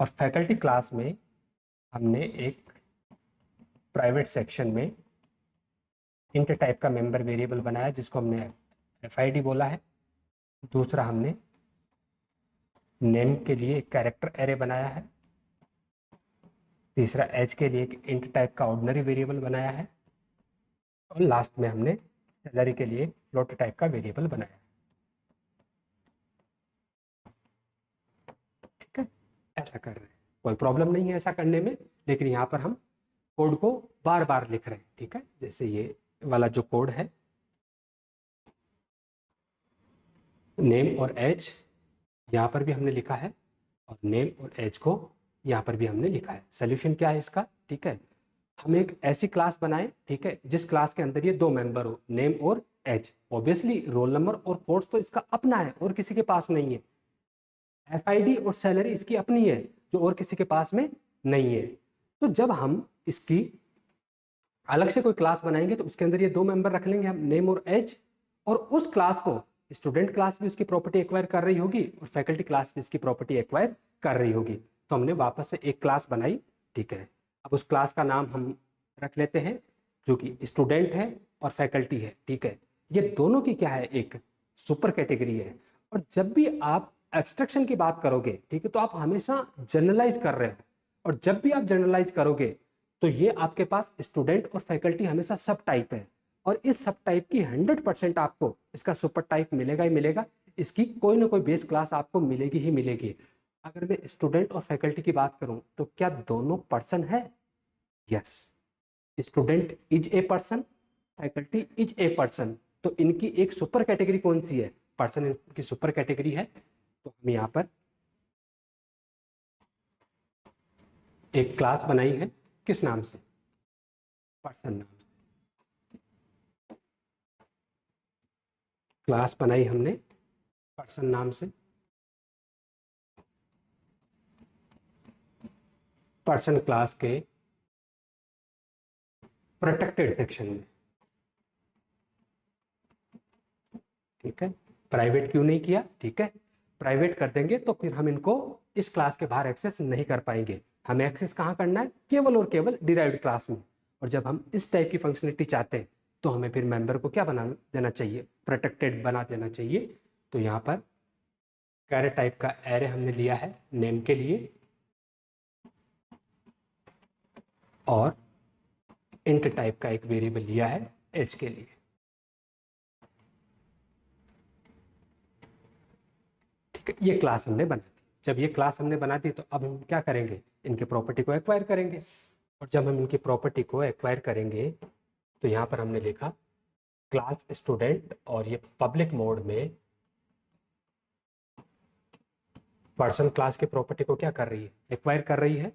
और फैकल्टी क्लास में हमने एक प्राइवेट सेक्शन में इंट टाइप का मेंबर वेरिएबल बनाया जिसको हमने FID बोला है। दूसरा हमने नेम के लिए एक कैरेक्टर एरे बनाया है। तीसरा एज के लिए एक इंट टाइप का ऑर्डिनरी वेरिएबल बनाया है। और लास्ट में हमने सैलरी के लिए फ्लोट टाइप का वेरिएबल बनाया है। ठीक है, ऐसा कर रहे हैं, कोई प्रॉब्लम नहीं है ऐसा करने में, लेकिन यहाँ पर हम कोड को बार बार लिख रहे हैं। ठीक है, जैसे ये वाला जो कोड है, नेम और एज यहाँ पर भी हमने लिखा है, और नेम और एज को यहाँ पर भी हमने लिखा है। सोल्यूशन क्या है इसका? ठीक है, हम एक ऐसी क्लास बनाएं, ठीक है, जिस क्लास के अंदर ये 2 मेंबर हो, नेम और एज। ऑब्वियसली रोल नंबर और कोर्स तो इसका अपना है और किसी के पास नहीं है। FID और सैलरी इसकी अपनी है जो और किसी के पास में नहीं है। तो जब हम इसकी अलग से कोई क्लास बनाएंगे तो उसके अंदर ये 2 मेंबर रख लेंगे हम, नेम और एज, और उस क्लास को स्टूडेंट क्लास भी उसकी प्रॉपर्टी एक्वायर कर रही होगी और फैकल्टी क्लास भी इसकी प्रॉपर्टी एक्वायर कर रही होगी। तो हमने वापस से एक क्लास बनाई। ठीक है, अब उस क्लास का नाम हम रख लेते हैं जो कि स्टूडेंट है और फैकल्टी है। ठीक है, ये दोनों की क्या है? एक सुपर कैटेगरी है। और जब भी आप एब्स्ट्रैक्शन की बात करोगे, ठीक है, तो आप हमेशा जनरलाइज कर रहे हो, और जब भी आप जनरलाइज करोगे तो ये आपके पास स्टूडेंट और फैकल्टी हमेशा सब टाइप है, और इस सब टाइप की 100% आपको इसका सुपर टाइप मिलेगा ही मिलेगा। इसकी कोई ना कोई बेस क्लास आपको मिलेगी ही मिलेगी। अगर मैं स्टूडेंट और फैकल्टी की बात करूं तो क्या दोनों पर्सन है? Yes, student is a person, faculty is a person. तो इनकी एक सुपर कैटेगरी कौन सी है? पर्सन की सुपर कैटेगरी है। तो हम यहाँ पर एक क्लास बनाई है, किस नाम से? पर्सन नाम से। क्लास बनाई हमने पर्सन नाम से। पर्सन क्लास के प्रोटेक्टेड सेक्शन में। ठीक है, प्राइवेट क्यों नहीं किया? ठीक है, प्राइवेट कर देंगे तो फिर हम इनको इस क्लास के बाहर एक्सेस नहीं कर पाएंगे। हमें एक्सेस कहाँ करना है? केवल और केवल डिराइव्ड क्लास में। और जब हम इस टाइप की फंक्शनलिटी चाहते हैं तो हमें फिर मेंबर को क्या बना देना चाहिए, प्रोटेक्टेड बना देना चाहिए। तो यहाँ पर कैरेट टाइप का एरे हमने लिया है नेम के लिए और इंट टाइप का एक वेरिएबल लिया है एज के लिए। ठीक है, ये क्लास हमने बना दी। जब ये क्लास हमने बना दी तो अब हम क्या करेंगे, इनके प्रॉपर्टी को एक्वायर करेंगे। और जब हम इनकी प्रॉपर्टी को एक्वायर करेंगे तो यहाँ पर हमने लिखा क्लास स्टूडेंट और ये पब्लिक मोड में पर्सन क्लास की प्रॉपर्टी को क्या कर रही है, एक्वायर कर रही है।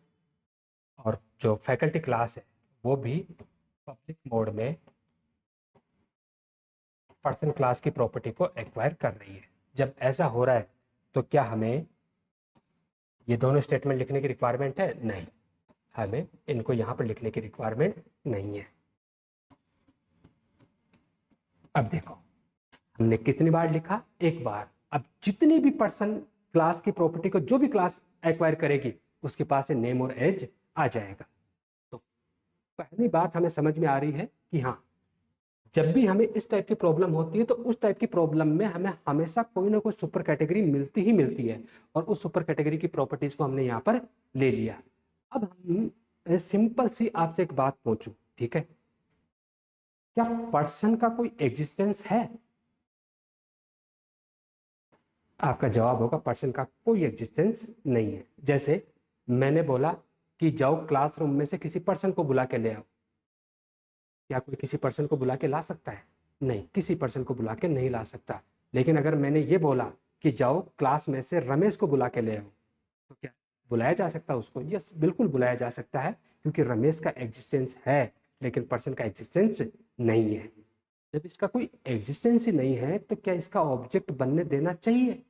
और जो फैकल्टी क्लास है वो भी पब्लिक मोड में पर्सन क्लास की प्रॉपर्टी को एक्वायर कर रही है। जब ऐसा हो रहा है तो क्या हमें ये दोनों स्टेटमेंट लिखने की रिक्वायरमेंट है? नहीं, हमें इनको यहां पर लिखने की रिक्वायरमेंट नहीं है। अब देखो हमने कितनी बार लिखा, एक बार। अब जितनी भी पर्सन क्लास की प्रॉपर्टी को जो भी क्लास एक्वायर करेगी उसके पास से नेम और एज आ जाएगा। तो पहली बात हमें समझ में आ रही है कि हाँ, जब भी हमें इस टाइप की प्रॉब्लम होती है तो उस टाइप की प्रॉब्लम में हमें हमेशा कोई ना कोई सुपर कैटेगरी मिलती ही मिलती है और उस सुपर कैटेगरी की प्रॉपर्टीज को हमने यहाँ पर ले लिया। अब हम सिंपल सी आपसे एक बात पूछूं, ठीक है, क्या पर्सन का कोई एग्जिस्टेंस है? आपका जवाब होगा पर्सन का कोई एग्जिस्टेंस नहीं है। जैसे मैंने बोला कि जाओ क्लासरूम में से किसी पर्सन को बुला के ले आओ, क्या कोई किसी पर्सन को बुला के ला सकता है? नहीं, किसी पर्सन को बुला के नहीं ला सकता। लेकिन अगर मैंने ये बोला कि जाओ क्लास में से रमेश को बुला के ले आओ, तो क्या बुलाया जा सकता है उसको? यस, बिल्कुल बुलाया जा सकता है, क्योंकि रमेश का एग्जिस्टेंस है लेकिन पर्सन का एग्जिस्टेंस नहीं है। जब इसका कोई एग्जिस्टेंस ही नहीं है तो क्या इसका ऑब्जेक्ट बनने देना चाहिए?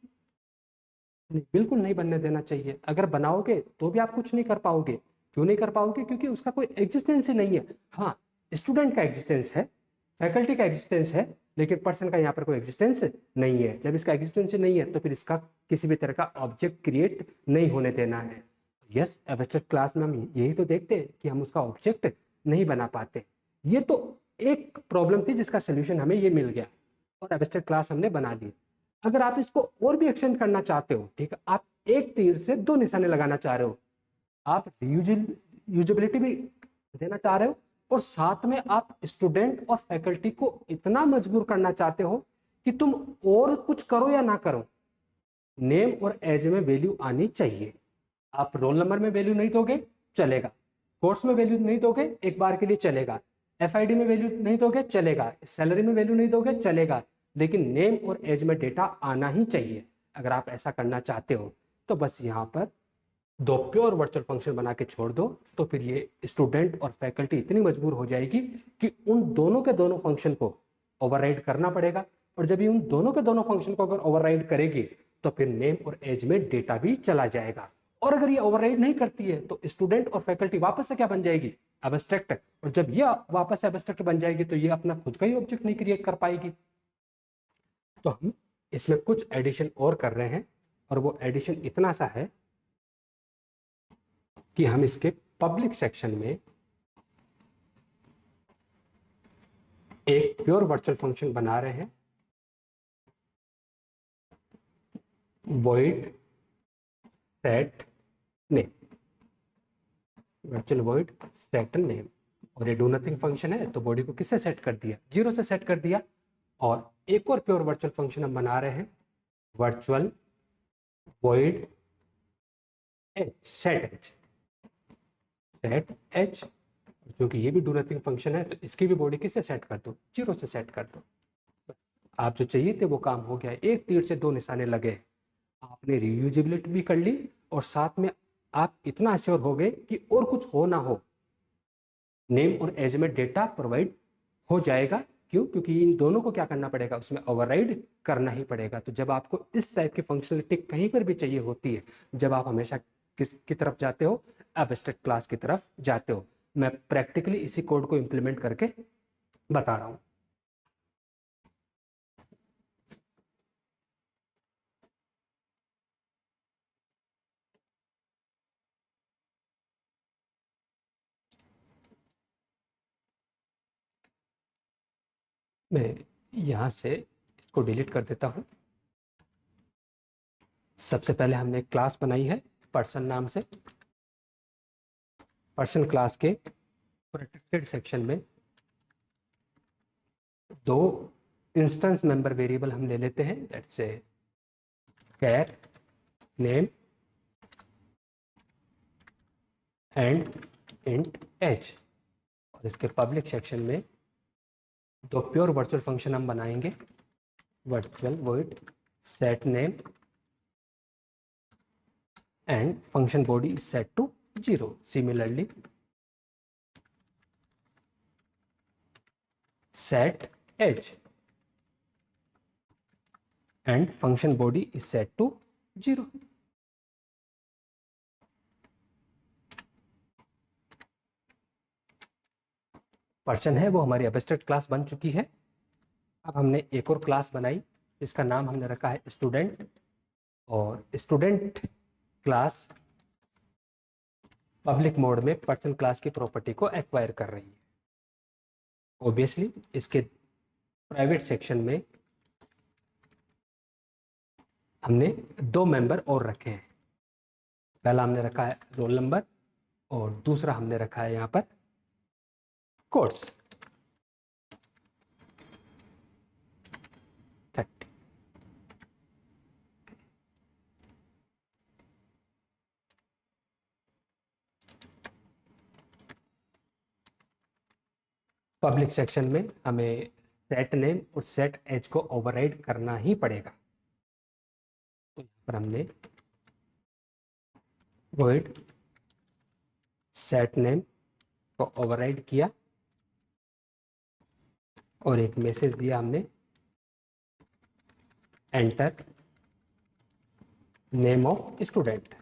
नहीं, बिल्कुल नहीं बनने देना चाहिए। अगर बनाओगे तो भी आप कुछ नहीं कर पाओगे। क्यों नहीं कर पाओगे? क्योंकि उसका कोई एग्जिस्टेंस ही नहीं है। हाँ, स्टूडेंट का एग्जिस्टेंस है, फैकल्टी का एग्जिस्टेंस है, लेकिन पर्सन का यहाँ पर कोई एग्जिस्टेंस नहीं है। जब इसका एग्जिस्टेंस नहीं है तो फिर इसका किसी भी तरह का ऑब्जेक्ट क्रिएट नहीं होने देना है। यस, एब्स्ट्रैक्ट क्लास में हम यही तो देखते हैं कि हम उसका ऑब्जेक्ट नहीं बना पाते। ये तो एक प्रॉब्लम थी जिसका सोल्यूशन हमें ये मिल गया और एब्स्ट्रैक्ट क्लास हमने बना ली। अगर आप इसको और भी एक्सटेंड करना चाहते हो, ठीक है, आप एक तीर से दो निशाने लगाना चाह रहे हो, आप यूजेबिलिटी भी देना चाह रहे हो और साथ में आप स्टूडेंट और फैकल्टी को इतना मजबूर करना चाहते हो कि तुम और कुछ करो या ना करो, नेम और एज में वैल्यू आनी चाहिए। आप रोल नंबर में वैल्यू नहीं दोगे चलेगा, कोर्स में वैल्यू नहीं दोगे एक बार के लिए चलेगा, एफआईडी में वैल्यू नहीं दोगे चलेगा, सैलरी में वैल्यू नहीं दोगे चलेगा, लेकिन नेम और एज में डेटा आना ही चाहिए। अगर आप ऐसा करना चाहते हो तो बस यहाँ पर दो प्योर वर्चुअल फंक्शन बना के छोड़ दो, तो फिर ये स्टूडेंट और फैकल्टी इतनी मजबूर हो जाएगी कि उन दोनों के दोनों फंक्शन को ओवरराइड करना पड़ेगा। और जब ये उन दोनों के दोनों फंक्शन को अगर ओवरराइड करेगी तो फिर नेम और एज में डेटा भी चला जाएगा। और अगर ये ओवरराइड नहीं करती है तो स्टूडेंट और फैकल्टी वापस से क्या बन जाएगी? एब्स्ट्रैक्ट। और जब ये वापस एब्स्ट्रैक्ट बन जाएगी तो ये अपना खुद का ही ऑब्जेक्ट नहीं क्रिएट कर पाएगी। तो हम इसमें कुछ एडिशन और कर रहे हैं और वो एडिशन इतना सा है कि हम इसके पब्लिक सेक्शन में एक प्योर वर्चुअल फंक्शन बना रहे हैं, void set name, virtual void set name। और ये डू नथिंग फंक्शन है तो बॉडी को किससे सेट कर दिया? 0 से सेट कर दिया। और एक और प्योर वर्चुअल फंक्शन हम बना रहे हैं, virtual void set h, set h। क्योंकि ये भी डू नथिंग फंक्शन है तो इसकी भी बॉडी किससे सेट कर दो? 0 से सेट कर दो। आप जो चाहिए थे वो काम हो गया, एक तीर से दो निशाने लगे। आपने रीयूजेबिलिटी भी कर ली और साथ में आप इतना श्योर हो गए कि और कुछ हो ना हो, नेम और एज में डेटा प्रोवाइड हो जाएगा। क्यों? क्योंकि इन दोनों को क्या करना पड़ेगा? उसमें ओवरराइड करना ही पड़ेगा। तो जब आपको इस टाइप की फंक्शनलिटी कहीं पर भी चाहिए होती है, जब आप हमेशा किसकी तरफ जाते हो? एब्स्ट्रैक्ट क्लास की तरफ जाते हो। मैं प्रैक्टिकली इसी कोड को इंप्लीमेंट करके बता रहा हूं। मैं यहाँ से इसको डिलीट कर देता हूँ। सबसे पहले हमने एक क्लास बनाई है पर्सन नाम से। पर्सन क्लास के प्रोटेक्टेड सेक्शन में दो इंस्टेंस मेंबर वेरिएबल हम ले लेते हैं, लेट्स से char name and int h। और इसके पब्लिक सेक्शन में दो प्योर वर्चुअल फंक्शन हम बनाएंगे, virtual void set name and function body is set to 0। Similarly set h and function body is set to 0। Person है वो हमारी एब्स्ट्रैक्ट क्लास बन चुकी है। अब हमने एक और क्लास बनाई जिसका नाम हमने रखा है स्टूडेंट, और स्टूडेंट क्लास पब्लिक मोड में पर्सन क्लास की प्रॉपर्टी को एक्वायर कर रही है। ऑब्वियसली इसके प्राइवेट सेक्शन में हमने दो मेंबर और रखे हैं। पहला हमने रखा है रोल नंबर और दूसरा हमने रखा है यहाँ पर कोर्स 30। पब्लिक सेक्शन में हमें सेट नेम और सेट एज को ओवरराइड करना ही पड़ेगा। तो यहाँ पर हमने वॉइड सेट नेम को ओवरराइड किया और एक मैसेज दिया हमने एंटर नेम ऑफ स्टूडेंट।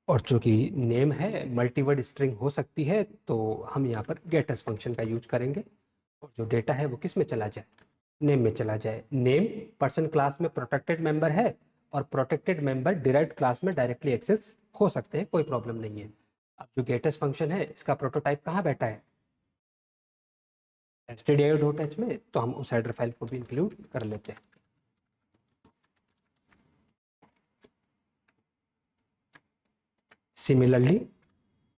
और चूंकि नेम है मल्टीवर्ड स्ट्रिंग हो सकती है, तो हम यहाँ पर गेटस फंक्शन का यूज करेंगे और जो डेटा है वो किस में चला जाए, नेम में चला जाए। नेम पर्सन क्लास में प्रोटेक्टेड मेंबर है और प्रोटेक्टेड मेंबर डिराइव्ड क्लास में डायरेक्टली एक्सेस हो सकते हैं, कोई प्रॉब्लम नहीं है। अब जो गेटस फंक्शन है इसका प्रोटोटाइप कहाँ बैठा है, stdio.h में, तो हम उस हेडर फाइल को भी इंक्लूड कर लेते हैं। सिमिलरली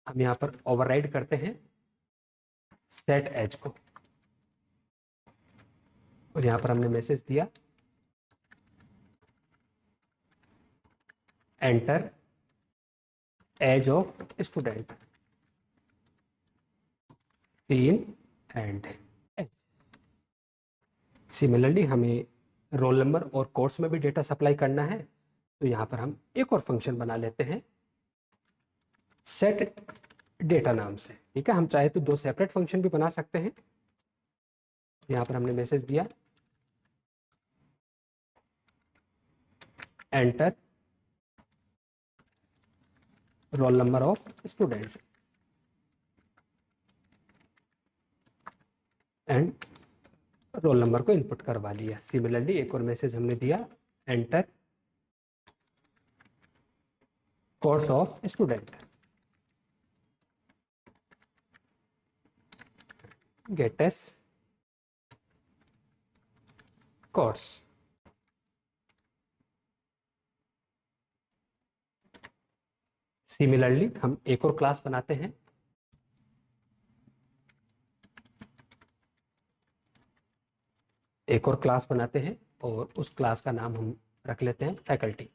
हम यहाँ पर ओवरराइड करते हैं सेट एज को और यहाँ पर हमने मैसेज दिया enter age of student seen and age. Similarly हमें रोल नंबर और कोर्स में भी डेटा सप्लाई करना है, तो यहाँ पर हम एक और फंक्शन बना लेते हैं सेट डेटा नाम से। ठीक है, हम चाहे तो दो सेपरेट फंक्शन भी बना सकते हैं। यहाँ पर हमने मैसेज दिया enter role number of student and roll number को इनपुट करवा लिया। सिमिलरली एक और मैसेज हमने दिया enter course of student gates course. Similarly हम एक और क्लास बनाते हैं और उस क्लास का नाम हम रख लेते हैं faculty.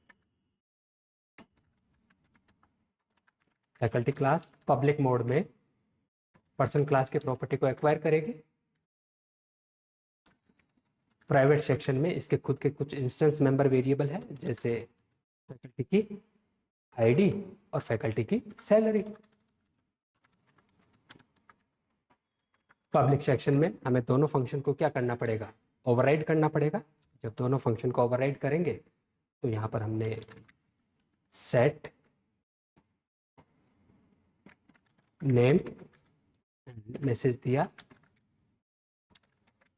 Faculty class public mode में पर्सन क्लास के प्रॉपर्टी को एक्वायर करेगी। प्राइवेट सेक्शन में इसके खुद के कुछ इंस्टेंस मेंबर वेरिएबल है, जैसे फैकल्टी की आईडी और फैकल्टी की सैलरी। पब्लिक सेक्शन में हमें दोनों फंक्शन को क्या करना पड़ेगा, ओवरराइड करना पड़ेगा। जब दोनों फंक्शन को ओवरराइड करेंगे तो यहाँ पर हमने सेट नेम मैसेज दिया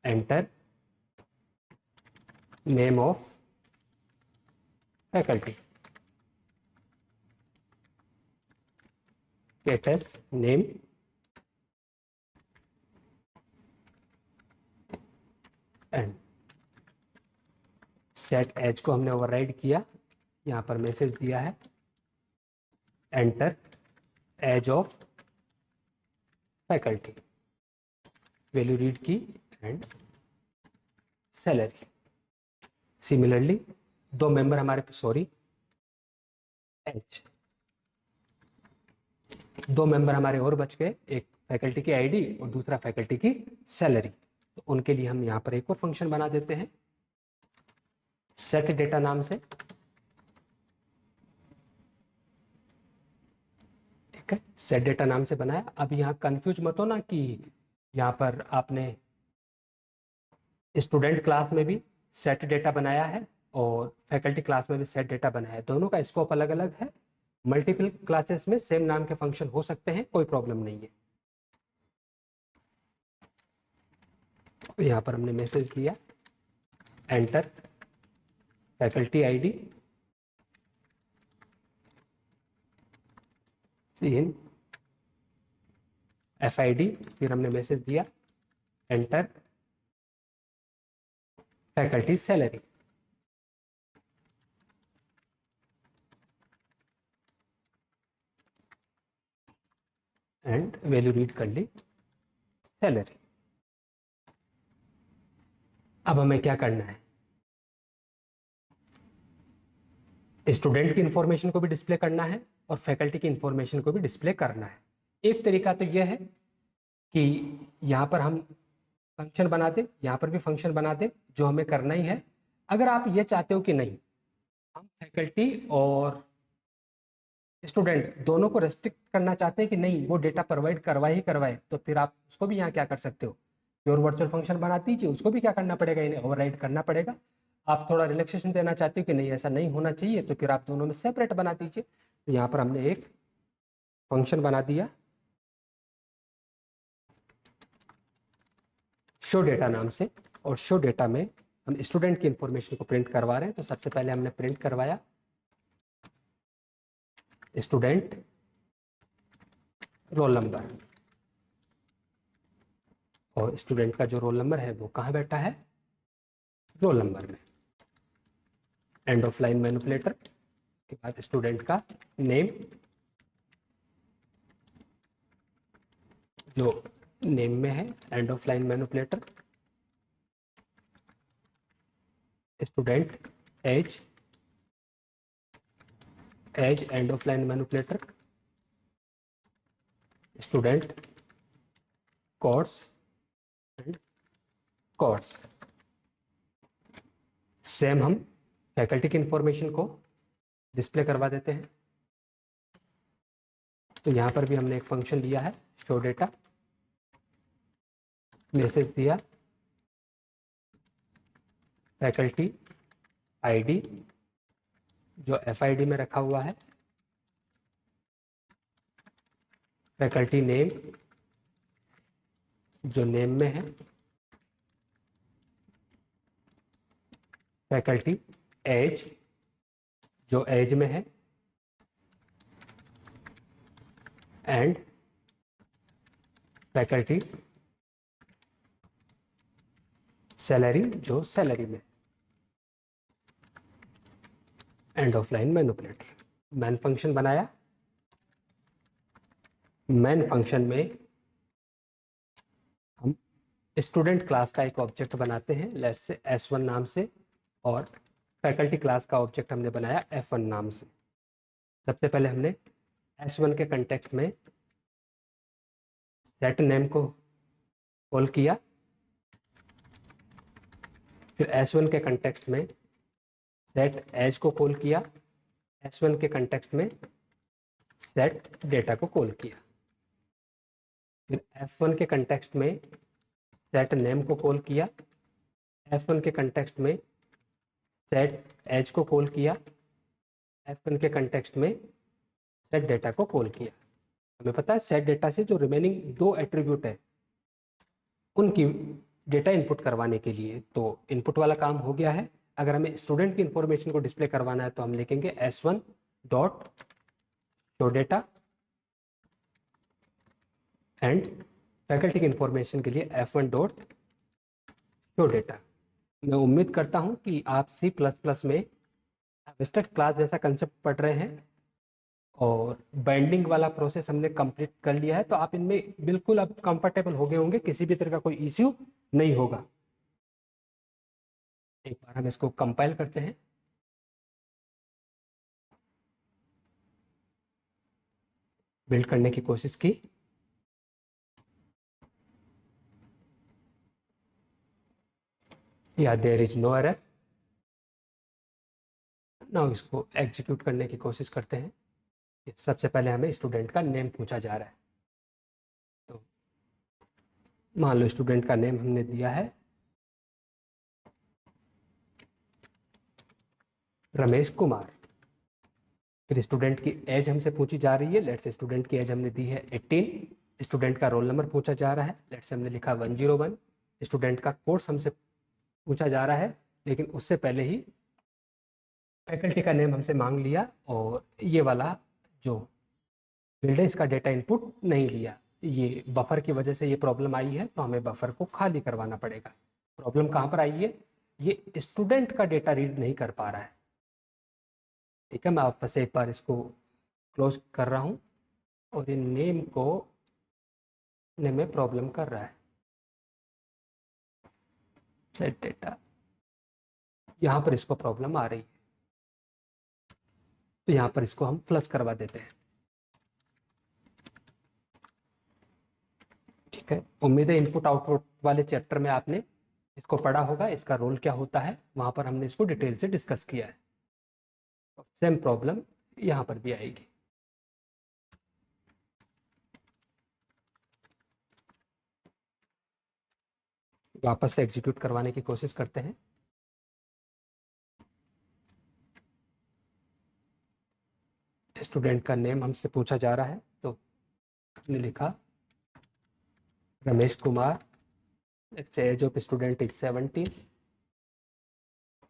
enter name of faculty gets name set age को हमने ओवरराइड किया, यहाँ पर मैसेज दिया है enter age of faculty, value read की एंड सैलरी। सिमिलरली दो मेंबर हमारे, सॉरी एच, दो मेंबर हमारे और बच गए, एक फैकल्टी की आईडी और दूसरा फैकल्टी की सैलरी। तो उनके लिए हम यहाँ पर एक और फंक्शन बना देते हैं सेट डेटा नाम से। ठीक है, सेट डेटा नाम से बनाया। अब यहाँ कंफ्यूज मत हो ना कि यहाँ पर आपने स्टूडेंट क्लास में भी सेट डेटा बनाया है और फैकल्टी क्लास में भी सेट डेटा बनाया है, दोनों का स्कोप अलग अलग है। मल्टीपल क्लासेस में सेम नाम के फंक्शन हो सकते हैं, कोई प्रॉब्लम नहीं है। तो यहाँ पर हमने मैसेज दिया एंटर फैकल्टी आईडी इन FID, फिर हमने मैसेज दिया enter faculty salary and value read कर ली सैलरी। अब हमें क्या करना है, स्टूडेंट की इंफॉर्मेशन को भी डिस्प्ले करना है और फैकल्टी की इंफॉर्मेशन को भी डिस्प्ले करना है। एक तरीका तो यह है कि यहाँ पर हम फंक्शन बना दें, यहाँ पर भी फंक्शन बना दें, जो हमें करना ही है। अगर आप ये चाहते हो कि नहीं, हम फैकल्टी और स्टूडेंट दोनों को रेस्ट्रिक्ट करना चाहते हैं कि नहीं वो डेटा प्रोवाइड करवाए ही करवाए, तो फिर आप उसको भी यहाँ क्या कर सकते हो, प्योर वर्चुअल फंक्शन बना दीजिए, उसको भी क्या करना पड़ेगा, इन्हें ओवरराइड करना पड़ेगा। आप थोड़ा रिलैक्सेशन देना चाहते हो कि नहीं ऐसा नहीं होना चाहिए, तो फिर आप दोनों में सेपरेट बना दीजिए। तो यहाँ पर हमने एक फंक्शन बना दिया शो डेटा नाम से, और शो डेटा में हम स्टूडेंट की इंफॉर्मेशन को प्रिंट करवा रहे हैं। तो सबसे पहले हमने प्रिंट करवाया स्टूडेंट रोल नंबर, और स्टूडेंट का जो रोल नंबर है वो कहाँ बैठा है, रोल नंबर में। एंड ऑफ लाइन मैनिपुलेटर के बाद स्टूडेंट का नेम, जो नेम में है, end of line manipulator student age, age end of line manipulator student course and course. Same हम फैकल्टी की इंफॉर्मेशन को डिस्प्ले करवा देते हैं। तो यहाँ पर भी हमने एक फंक्शन लिया है शो डेटा, मैसेज दिया फैकल्टी आईडी जो FID में रखा हुआ है, फैकल्टी नेम जो नेम में है, फैकल्टी एज जो एज में है, एंड फैकल्टी सैलरी जो सैलरी में। End of line manipulator. Main function बनाया, मैन फंक्शन में हम स्टूडेंट क्लास का एक ऑब्जेक्ट बनाते हैं लेट्स से S1 नाम से, और फैकल्टी क्लास का ऑब्जेक्ट हमने बनाया F1 नाम से। सबसे पहले हमने S1 के कंटेक्स्ट में सेट नेम को कॉल किया, फिर S1 के कंटेक्स्ट में सेट एज को कॉल किया, S1 के कंटेक्स्ट में सेट डेटा को कॉल किया, फिर F1 के कंटेक्स्ट में सेट नेम को कॉल किया, F1 के कंटेक्स्ट में सेट एज को कॉल किया, F1 के कंटेक्स्ट में सेट डेटा को कॉल किया। हमें पता है सेट डेटा से जो रिमेनिंग दो एट्रीब्यूट है उनकी डेटा इनपुट करवाने के लिए, तो इनपुट वाला काम हो गया है। अगर हमें स्टूडेंट की इंफॉर्मेशन को डिस्प्ले करवाना है तो हम लिखेंगे S1 dot show data, and faculty की इंफॉर्मेशन के लिए F1 डॉट शो डेटा। मैं उम्मीद करता हूँ कि आप C++ में एब्स्ट्रैक्ट क्लास जैसा कंसेप्ट पढ़ रहे हैं और बाइंडिंग वाला प्रोसेस हमने कंप्लीट कर लिया है, तो आप इनमें बिल्कुल अब कंफर्टेबल हो गए होंगे, किसी भी तरह का कोई इश्यू नहीं होगा। एक बार हम इसको कंपाइल करते हैं। बिल्ड करने की कोशिश की, या there is no error. Now इसको एग्जीक्यूट करने की कोशिश करते हैं। सबसे पहले हमें स्टूडेंट का नेम पूछा जा रहा है, तो मान लो स्टूडेंट का नेम हमने दिया है रमेश कुमार। फिर स्टूडेंट की एज हमसे पूछी जा रही है, लेट्स से स्टूडेंट की एज हमने दी है 18। स्टूडेंट का रोल नंबर पूछा जा रहा है, लेट्स से हमने लिखा 101। स्टूडेंट का कोर्स हमसे पूछा जा रहा है, लेकिन उससे पहले ही फैकल्टी का नेम हमसे मांग लिया, और ये वाला जो फील्ड है इसका डेटा इनपुट नहीं लिया। ये बफर की वजह से ये प्रॉब्लम आई है, तो हमें बफर को खाली करवाना पड़ेगा। प्रॉब्लम कहाँ पर आई है? ये स्टूडेंट का डेटा रीड नहीं कर पा रहा है। ठीक है, मैं वापस एक बार इसको क्लोज कर रहा हूँ, और ये नेम को नेम में प्रॉब्लम कर रहा है। सेट डेटा, यहाँ पर इसको प्रॉब्लम आ रही है, तो यहाँ पर इसको हम फ्लश करवा देते हैं। ठीक है, उम्मीद है इनपुट आउटपुट वाले चैप्टर में आपने इसको पढ़ा होगा, इसका रोल क्या होता है, वहाँ पर हमने इसको डिटेल से डिस्कस किया है। सेम प्रॉब्लम यहाँ पर भी आएगी। वापस से एग्जीक्यूट करवाने की कोशिश करते हैं। स्टूडेंट का नेम हमसे पूछा जा रहा है, तो हमने लिखा Ramesh Kumar. Age of student is 17।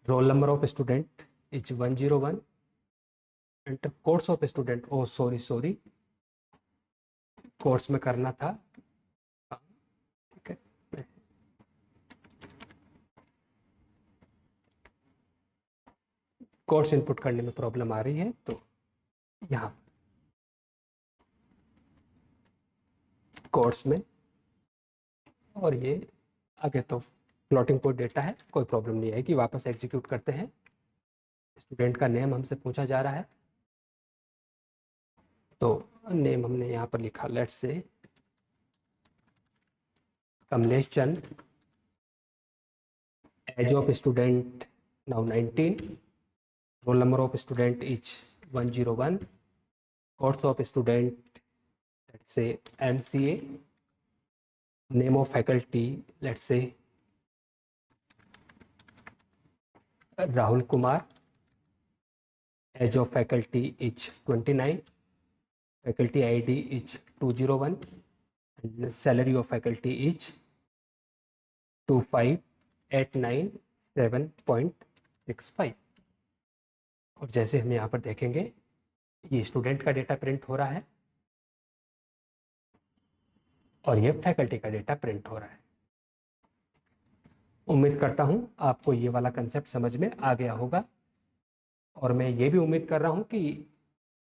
Roll number of student is 101। Enter course of student, oh sorry course में करना था। ठीक है, कोर्स इनपुट करने में प्रॉब्लम आ रही है, तो यहाँ कोर्स में, और ये आगे तो फ्लोटिंग पॉइंट डेटा है, कोई प्रॉब्लम नहीं आएगी। वापस एग्जीक्यूट करते हैं। स्टूडेंट का नेम हमसे पूछा जा रहा है, तो नेम हमने यहाँ पर लिखा, let's say Kamlesh Chand. Age of student now 19। Roll number of student is 101। Course of student let's say MCA। Name of faculty let's say Rahul Kumar. Age of faculty is 29। Faculty ID is 201 and salary of faculty is 25,897.65। और जैसे हम यहाँ पर देखेंगे, ये student का data print हो रहा है और ये फैकल्टी का डेटा प्रिंट हो रहा है। उम्मीद करता हूँ आपको ये वाला कंसेप्ट समझ में आ गया होगा, और मैं ये भी उम्मीद कर रहा हूँ कि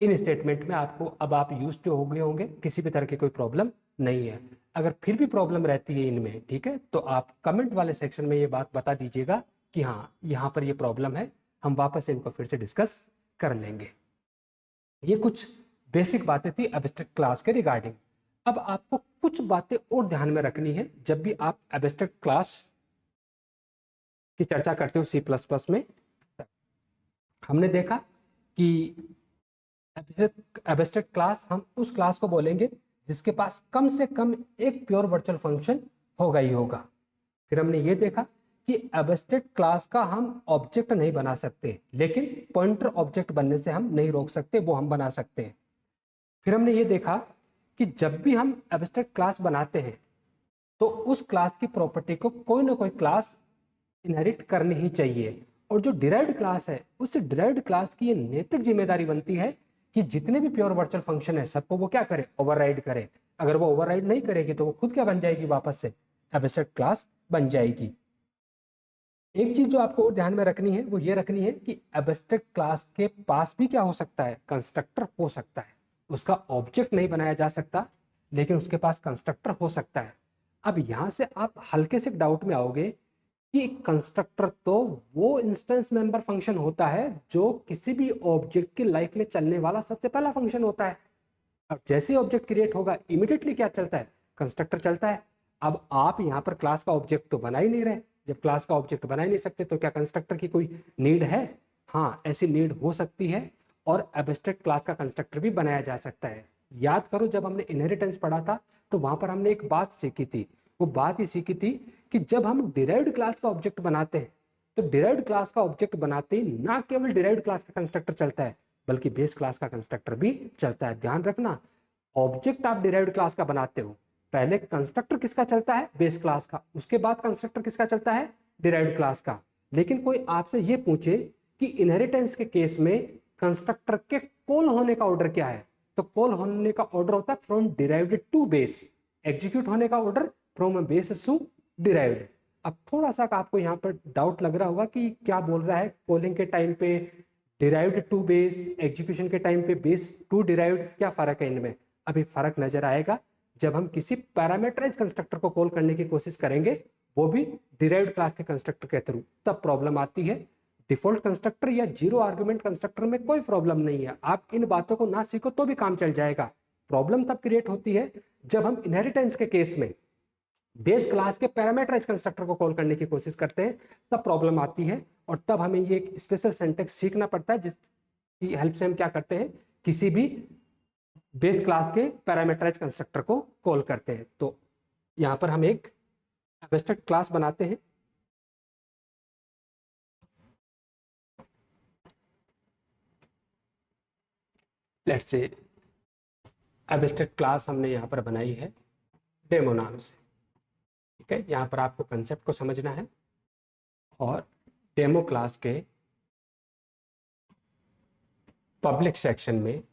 इन स्टेटमेंट में आपको अब आप यूज्ड हो गए होंगे, किसी भी तरह की कोई प्रॉब्लम नहीं है। अगर फिर भी प्रॉब्लम रहती है इनमें, ठीक है, तो आप कमेंट वाले सेक्शन में ये बात बता दीजिएगा कि हाँ यहाँ पर ये प्रॉब्लम है, हम वापस इनको फिर से डिस्कस कर लेंगे। ये कुछ बेसिक बातें थी एब्स्ट्रैक्ट क्लास के रिगार्डिंग। अब आपको कुछ बातें और ध्यान में रखनी है जब भी आप एब्स्ट्रैक्ट क्लास की चर्चा करते हो C++ में। हमने देखा कि एब्स्ट्रैक्ट क्लास, हम उस क्लास को बोलेंगे जिसके पास कम से कम एक प्योर वर्चुअल फंक्शन होगा ही होगा। फिर हमने ये देखा कि एब्स्ट्रैक्ट क्लास का हम ऑब्जेक्ट नहीं बना सकते, लेकिन पॉइंटर ऑब्जेक्ट बनने से हम नहीं रोक सकते, वो हम बना सकते हैं। फिर हमने ये देखा कि जब भी हम एब्स्ट्रैक्ट क्लास बनाते हैं तो उस क्लास की प्रॉपर्टी को कोई ना कोई क्लास इनहेरिट करनी ही चाहिए, और जो डिराइव्ड क्लास है उस डिराइव्ड क्लास की ये नैतिक जिम्मेदारी बनती है कि जितने भी प्योर वर्चुअल फंक्शन है सबको वो क्या करे, ओवरराइड करे। अगर वो ओवरराइड नहीं करेगी तो वो खुद क्या बन जाएगी, वापस से एब्स्ट्रैक्ट क्लास बन जाएगी। एक चीज जो आपको और ध्यान में रखनी है वो ये रखनी है कि एब्स्ट्रैक्ट क्लास के पास भी क्या हो सकता है, कंस्ट्रक्टर हो सकता है। उसका ऑब्जेक्ट नहीं बनाया जा सकता, लेकिन उसके पास कंस्ट्रक्टर हो सकता है। अब यहां से आप हल्के से डाउट में आओगे कि कंस्ट्रक्टर तो वो इंस्टेंस मेंबर फंक्शन होता है जो किसी भी ऑब्जेक्ट की लाइफ में चलने वाला सबसे पहला फंक्शन होता है। अब जैसे ऑब्जेक्ट क्रिएट होगा इमीडिएटली क्या चलता है, कंस्ट्रक्टर चलता है। अब आप यहाँ पर क्लास का ऑब्जेक्ट तो बना ही नहीं रहे, जब क्लास का ऑब्जेक्ट बना ही नहीं सकते तो क्या कंस्ट्रक्टर की कोई नीड है? हाँ, ऐसी नीड हो सकती है, और एब्स्ट्रैक्ट क्लास का कंस्ट्रक्टर भी बनाया जा सकता है। याद करो जब हमने इनहेरिटेंस पढ़ा था तो वहां पर हमने एक बात सीखी थी। वो बात ये सीखी थी कि जब हम डिराइव्ड क्लास का ऑब्जेक्ट बनाते हैं तो डिराइव्ड क्लास का ऑब्जेक्ट बनाते ही ना केवल डिराइव्ड क्लास का कंस्ट्रक्टर चलता है, बल्कि बेस क्लास का कंस्ट्रक्टर भी चलता है। ध्यान रखना, ऑब्जेक्ट आप डिराइव्ड क्लास का बनाते हो, पहले कंस्ट्रक्टर किसका चलता है, बेस क्लास का, उसके बाद कंस्ट्रक्टर किसका चलता है, डिराइव्ड क्लास का। लेकिन कोई आपसे ये पूछे कि इनहेरिटेंस के केस में कंस्ट्रक्टर के कॉल होने का ऑर्डर क्या है, तो कॉल होने का ऑर्डर होता है from derived to base, execute होने का order from base to derived. अब थोड़ा सा आपको यहाँ पर डाउट लग रहा होगा कि क्या बोल रहा है, कॉलिंग के टाइम पे डिराइव्ड टू बेस, एग्जीक्यूशन के टाइम पे बेस टू डिराइव्ड, क्या फर्क है इनमें? अभी फर्क नजर आएगा जब हम किसी पैरामीटराइज कंस्ट्रक्टर को कॉल करने की कोशिश करेंगे, वो भी डिराइव्ड क्लास के कंस्ट्रक्टर के थ्रू, तब प्रॉब्लम आती है। डिफॉल्ट कंस्ट्रक्टर या जीरो आर्गुमेंट कंस्ट्रक्टर में कोई प्रॉब्लम नहीं है, आप इन बातों को ना सीखो तो भी काम चल जाएगा। प्रॉब्लम तब क्रिएट होती है जब हम इनहेरिटेंस के केस में बेस क्लास के पैरामीटराइज कंस्ट्रक्टर को कॉल करने की कोशिश करते हैं, तब प्रॉब्लम आती है। और तब हमें ये एक स्पेशल सिंटैक्स सीखना पड़ता है जिसकी हेल्प से हम क्या करते हैं, किसी भी बेस क्लास के पैरामीटराइज कंस्ट्रक्टर को कॉल करते हैं। तो यहां पर हम एक एब्स्ट्रैक्ट क्लास बनाते हैं। लेट्स से एब्स्ट्रैक्ट क्लास हमने यहां पर बनाई है डेमो नाम से। ठीक है, यहां पर आपको कंसेप्ट को समझना है, और डेमो क्लास के पब्लिक सेक्शन में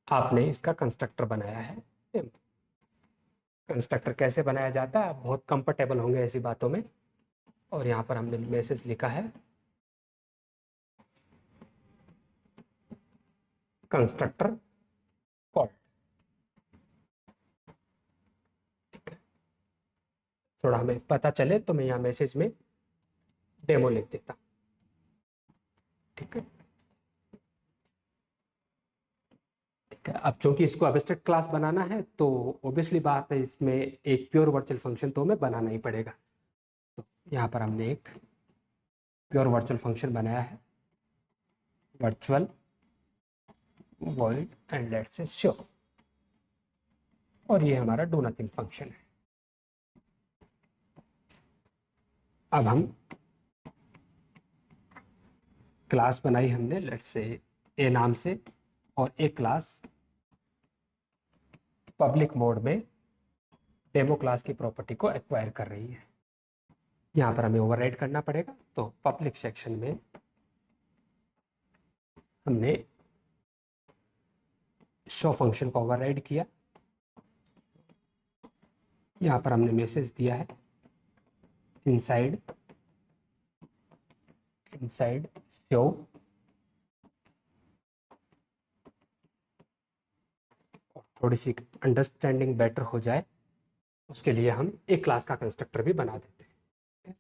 आपने इसका कंस्ट्रक्टर बनाया है। कंस्ट्रक्टर कैसे बनाया जाता है, आप बहुत कंफर्टेबल होंगे ऐसी बातों में। और यहाँ पर हमने मैसेज लिखा है कंस्ट्रक्टर कॉल। ठीक है, थोड़ा हमें पता चले तो मैं यहाँ मैसेज में डेमो लिख देता। ठीक है, ठीक है। अब चूंकि इसको एब्स्ट्रैक्ट क्लास बनाना है तो ऑब्वियसली बात है, इसमें एक प्योर वर्चुअल फंक्शन तो हमें बनाना ही पड़ेगा। तो यहाँ पर हमने एक प्योर वर्चुअल फंक्शन बनाया है, virtual void and let's say show, और ये हमारा डू नथिंग फंक्शन है। अब हम क्लास बनाई हमने लेट्स से ए नाम से, और एक क्लास पब्लिक मोड में डेमो क्लास की प्रॉपर्टी को एक्वायर कर रही है। यहाँ पर हमें ओवरराइड करना पड़ेगा, तो पब्लिक सेक्शन में हमने शो फंक्शन को ओवरराइड किया। यहाँ पर हमने मैसेज दिया है इनसाइड शो, थोड़ी सी अंडरस्टैंडिंग बेटर हो जाए उसके लिए हम एक क्लास का कंस्ट्रक्टर भी बना देते हैं।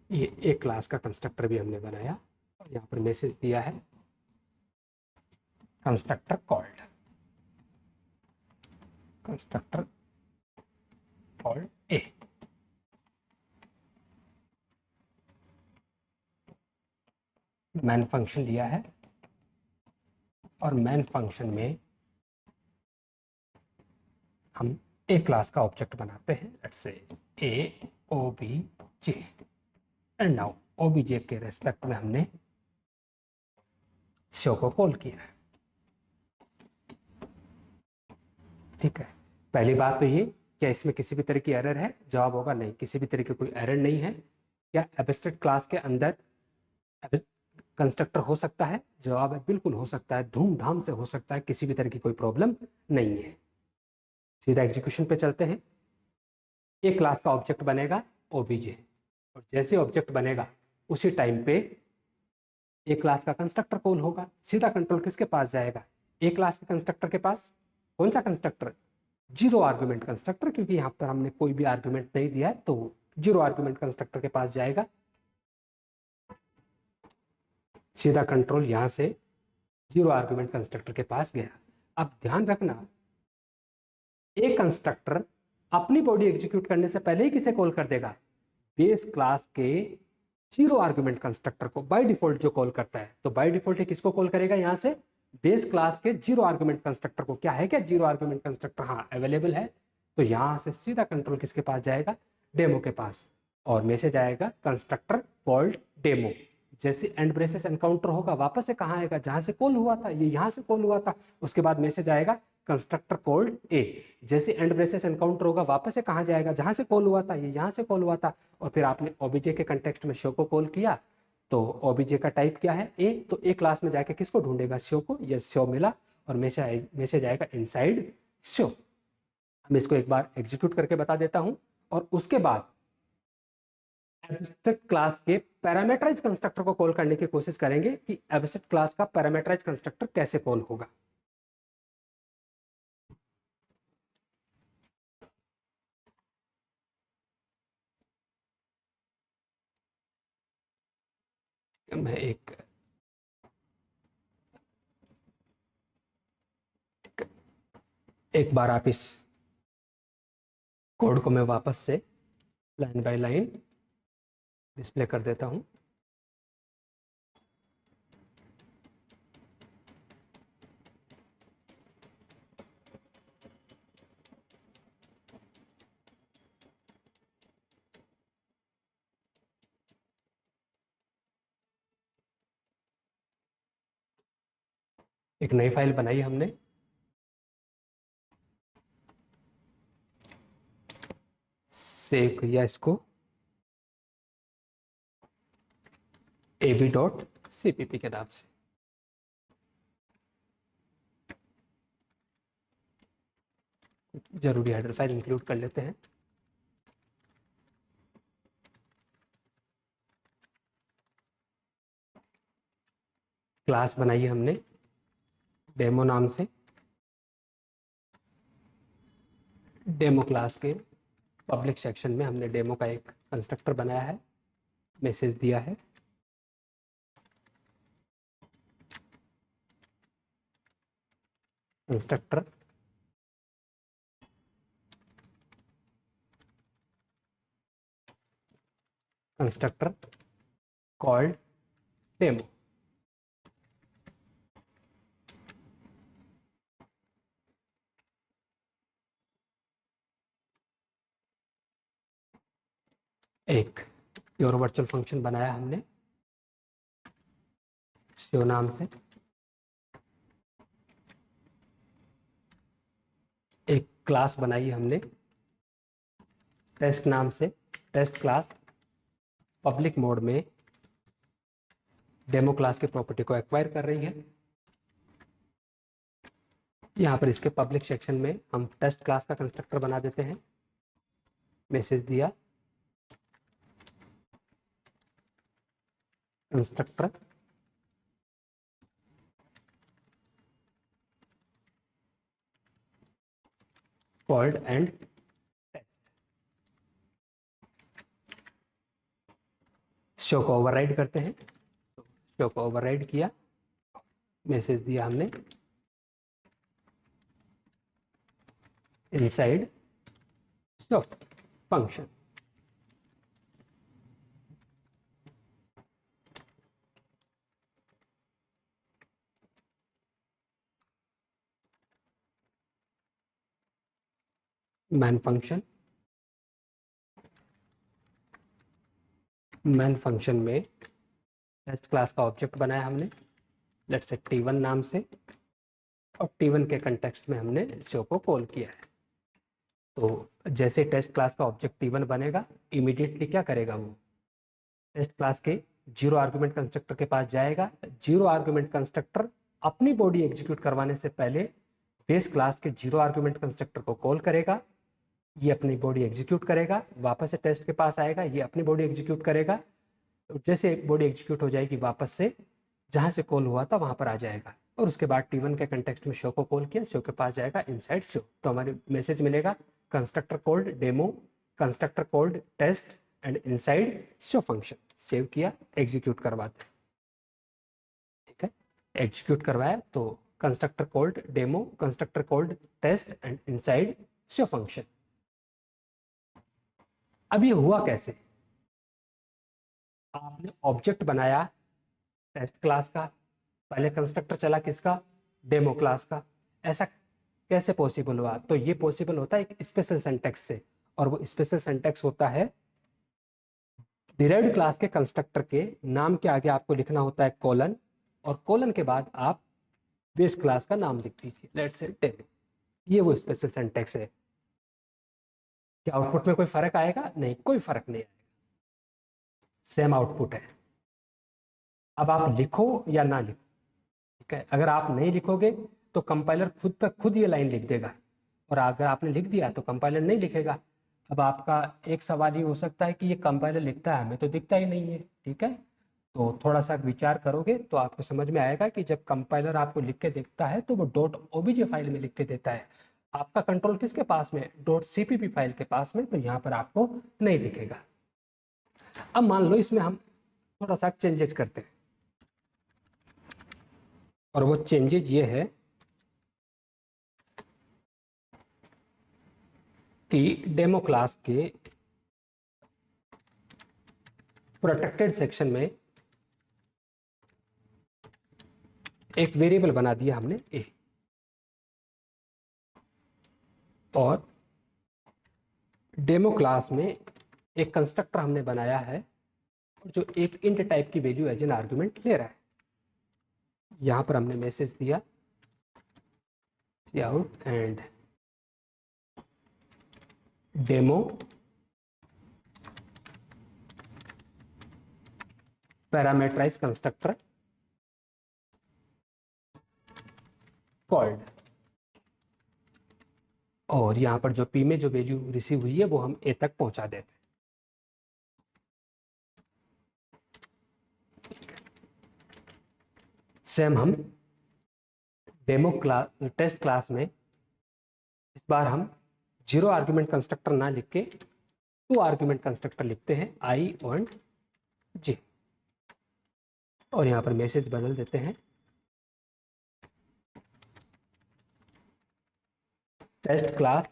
ये एक क्लास का कंस्ट्रक्टर भी हमने बनाया, और यहाँ पर मैसेज दिया है constructor called, constructor called a. Main function लिया है, और मैन फंक्शन में हम एक क्लास का ऑब्जेक्ट बनाते हैं, let's say a O B J, and now OBJ के रेस्पेक्ट में हमने शो को कॉल किया है। ठीक है, पहली बात तो ये, क्या इसमें किसी भी तरह की एरर है? जवाब होगा नहीं, किसी भी तरह की कोई एरर नहीं है। क्या एब्स्ट्रैक्ट क्लास के अंदर कंस्ट्रक्टर हो सकता है? जवाब है बिल्कुल हो सकता है, धूमधाम से हो सकता है, किसी भी तरह की कोई प्रॉब्लम नहीं है। सीधा एग्जीक्यूशन पे चलते हैं। एक क्लास का ऑब्जेक्ट बनेगा ओबीजे, और जैसे ऑब्जेक्ट बनेगा उसी टाइम पे एक क्लास का कंस्ट्रक्टर कॉल होगा। सीधा कंट्रोल किसके पास जाएगा? एक क्लास के कंस्ट्रक्टर के पास। कौन सा कंस्ट्रक्टर? जीरो आर्गुमेंट कंस्ट्रक्टर, क्योंकि यहाँ पर हमने कोई भी आर्गुमेंट नहीं दिया है, तो जीरो आर्गुमेंट कंस्ट्रक्टर के पास जाएगा। सीधा कंट्रोल यहां से जीरो आर्गुमेंट कंस्ट्रक्टर के पास गया। अब ध्यान रखना, एक कंस्ट्रक्टर अपनी बॉडी एग्जीक्यूट करने से पहले ही किसे कॉल कर देगा? बेस क्लास के जीरो आर्गुमेंट कंस्ट्रक्टर को बाय डिफॉल्ट जो कॉल करता है। तो बाय डिफॉल्ट ये किसको कॉल करेगा? यहां से बेस क्लास के जीरो आर्गुमेंट कंस्ट्रक्टर को। क्या है क्या जीरो आर्गुमेंट कंस्ट्रक्टर? हाँ, अवेलेबल है। तो यहां से सीधा कंट्रोल किसके पास जाएगा? डेमो के पास, और मैसेज आएगा कंस्ट्रक्टर कॉल्ड डेमो। जैसे एंड ब्रेसेस एनकाउंटर होगा, वापस से कहाँ आएगा? जहां से कॉल हुआ था, ये यहां से कॉल हुआ था। उसके बाद मैसेज आएगा कंस्ट्रक्टर कॉल्ड ए। जैसे एंड ब्रेसेस एनकाउंटर होगा, वापस से कहाँ जाएगा? जहां से कॉल हुआ था, ये यहां से कॉल हुआ था। और फिर आपने ओबीजे के कंटेक्स्ट में शो को कॉल किया, तो ओबीजे का टाइप क्या है? ए। तो ए क्लास में जाके किसको ढूंढेगा? शो को। ये शो मिला और मैसेज आएगा इनसाइड शो। हम इसको एक बार एग्जीक्यूट करके बता देता हूं, और उसके बाद एब्स्ट्रैक्ट क्लास के पैरामीटराइज कंस्ट्रक्टर को कॉल करने की कोशिश करेंगे कि एब्स्ट्रैक्ट क्लास का पैरामीटराइज कंस्ट्रक्टर कैसे कॉल होगा। मैं एक बार आप इस कोड को मैं वापस से लाइन बाय लाइन डिस्प्ले कर देता हूं। एक नई फाइल बनाई हमने, सेव किया इसको ab.cpp के नाम से। जरूरी हेडर फाइल इंक्लूड कर लेते हैं। क्लास बनाई है हमने डेमो नाम से। डेमो क्लास के पब्लिक सेक्शन में हमने डेमो का एक कंस्ट्रक्टर बनाया है, मैसेज दिया है कंस्ट्रक्टर कॉल्ड डेमो। एक प्योर वर्चुअल फंक्शन बनाया हमने शो नाम से। एक क्लास बनाई हमने टेस्ट नाम से। टेस्ट क्लास पब्लिक मोड में डेमो क्लास की प्रॉपर्टी को एक्वायर कर रही है। यहाँ पर इसके पब्लिक सेक्शन में हम टेस्ट क्लास का कंस्ट्रक्टर बना देते हैं। मैसेज दिया constructor called and test. Show को ओवरराइड करते हैं। शो को ओवरराइड किया, मैसेज दिया हमने inside show function. Main function में टेस्ट क्लास का ऑब्जेक्ट बनाया हमने, लेट्स से t1 नाम से, और t1 के कंटेक्स्ट में हमने शो को कॉल किया है। तो जैसे टेस्ट क्लास का ऑब्जेक्ट t1 बनेगा, इमीडिएटली क्या करेगा? वो टेस्ट क्लास के जीरो आर्गुमेंट कंस्ट्रक्टर के पास जाएगा। जीरो आर्गुमेंट कंस्ट्रक्टर अपनी बॉडी एग्जीक्यूट करवाने से पहले बेस क्लास के जीरो आर्गुमेंट कंस्ट्रक्टर को कॉल करेगा। ये अपनी बॉडी एग्जीक्यूट करेगा, वापस से टेस्ट के पास आएगा, ये अपनी बॉडी एग्जीक्यूट करेगा, जैसे बॉडी एग्जीक्यूट हो जाएगी वापस से जहाँ से कॉल हुआ था वहाँ पर आ जाएगा, और उसके बाद T1 के कंटेक्स्ट में शो को कॉल किया, शो के पास जाएगा इनसाइड शो, तो हमारे मैसेज मिलेगा constructor called demo, constructor called test and inside show function. Save किया, एग्जीक्यूट करवाते हैं, ठीक है, एग्जीक्यूट करवाया तो constructor called demo, constructor called test and inside show function. अब ये हुआ कैसे? आपने ऑब्जेक्ट बनाया टेस्ट क्लास का, पहले कंस्ट्रक्टर चला किसका? डेमो क्लास का। ऐसा कैसे पॉसिबल हुआ? तो ये पॉसिबल होता है एक स्पेशल सिंटैक्स से, और वो स्पेशल सिंटैक्स होता है डिराइव्ड क्लास के कंस्ट्रक्टर के नाम के आगे आपको लिखना होता है कोलन, और कोलन के बाद आप बेस क्लास का नाम लिख दीजिए, लेट्स से डेमो। ये वो स्पेशल सिंटैक्स है। क्या आउटपुट में कोई फर्क आएगा? नहीं, कोई फर्क नहीं आएगा, सेम आउटपुट है। अब आप लिखो या ना लिखो, ठीक है, अगर आप नहीं लिखोगे तो कंपाइलर खुद पर खुद ये लाइन लिख देगा, और अगर आपने लिख दिया तो कंपाइलर नहीं लिखेगा। अब आपका एक सवाल ये हो सकता है कि ये कंपाइलर लिखता है, हमें तो दिखता ही नहीं है, ठीक है, तो थोड़ा सा विचार करोगे तो आपको समझ में आएगा कि जब कंपाइलर आपको लिख के देखता है तो वो .obj फाइल में लिख के देता है। आपका कंट्रोल किसके पास में? .cpp फाइल के पास में, तो यहाँ पर आपको नहीं दिखेगा। अब मान लो इसमें हम थोड़ा सा चेंजेस करते हैं, और वो चेंजेज ये है कि डेमो क्लास के प्रोटेक्टेड सेक्शन में एक वेरिएबल बना दिया हमने ए, और डेमो क्लास में एक कंस्ट्रक्टर हमने बनाया है जो एक इंट टाइप की वैल्यू एज एन आर्गुमेंट ले रहा है। यहां पर हमने मैसेज दिया cout and demo parameterize constructor called, और यहां पर जो पी में जो वैल्यू रिसीव हुई है वो हम ए तक पहुंचा देते हैं। सेम हम डेमो क्लास टेस्ट क्लास में इस बार हम 0 आर्गुमेंट कंस्ट्रक्टर ना लिख के 2 आर्गुमेंट कंस्ट्रक्टर लिखते हैं आई और जे, और यहां पर मैसेज बदल देते हैं test class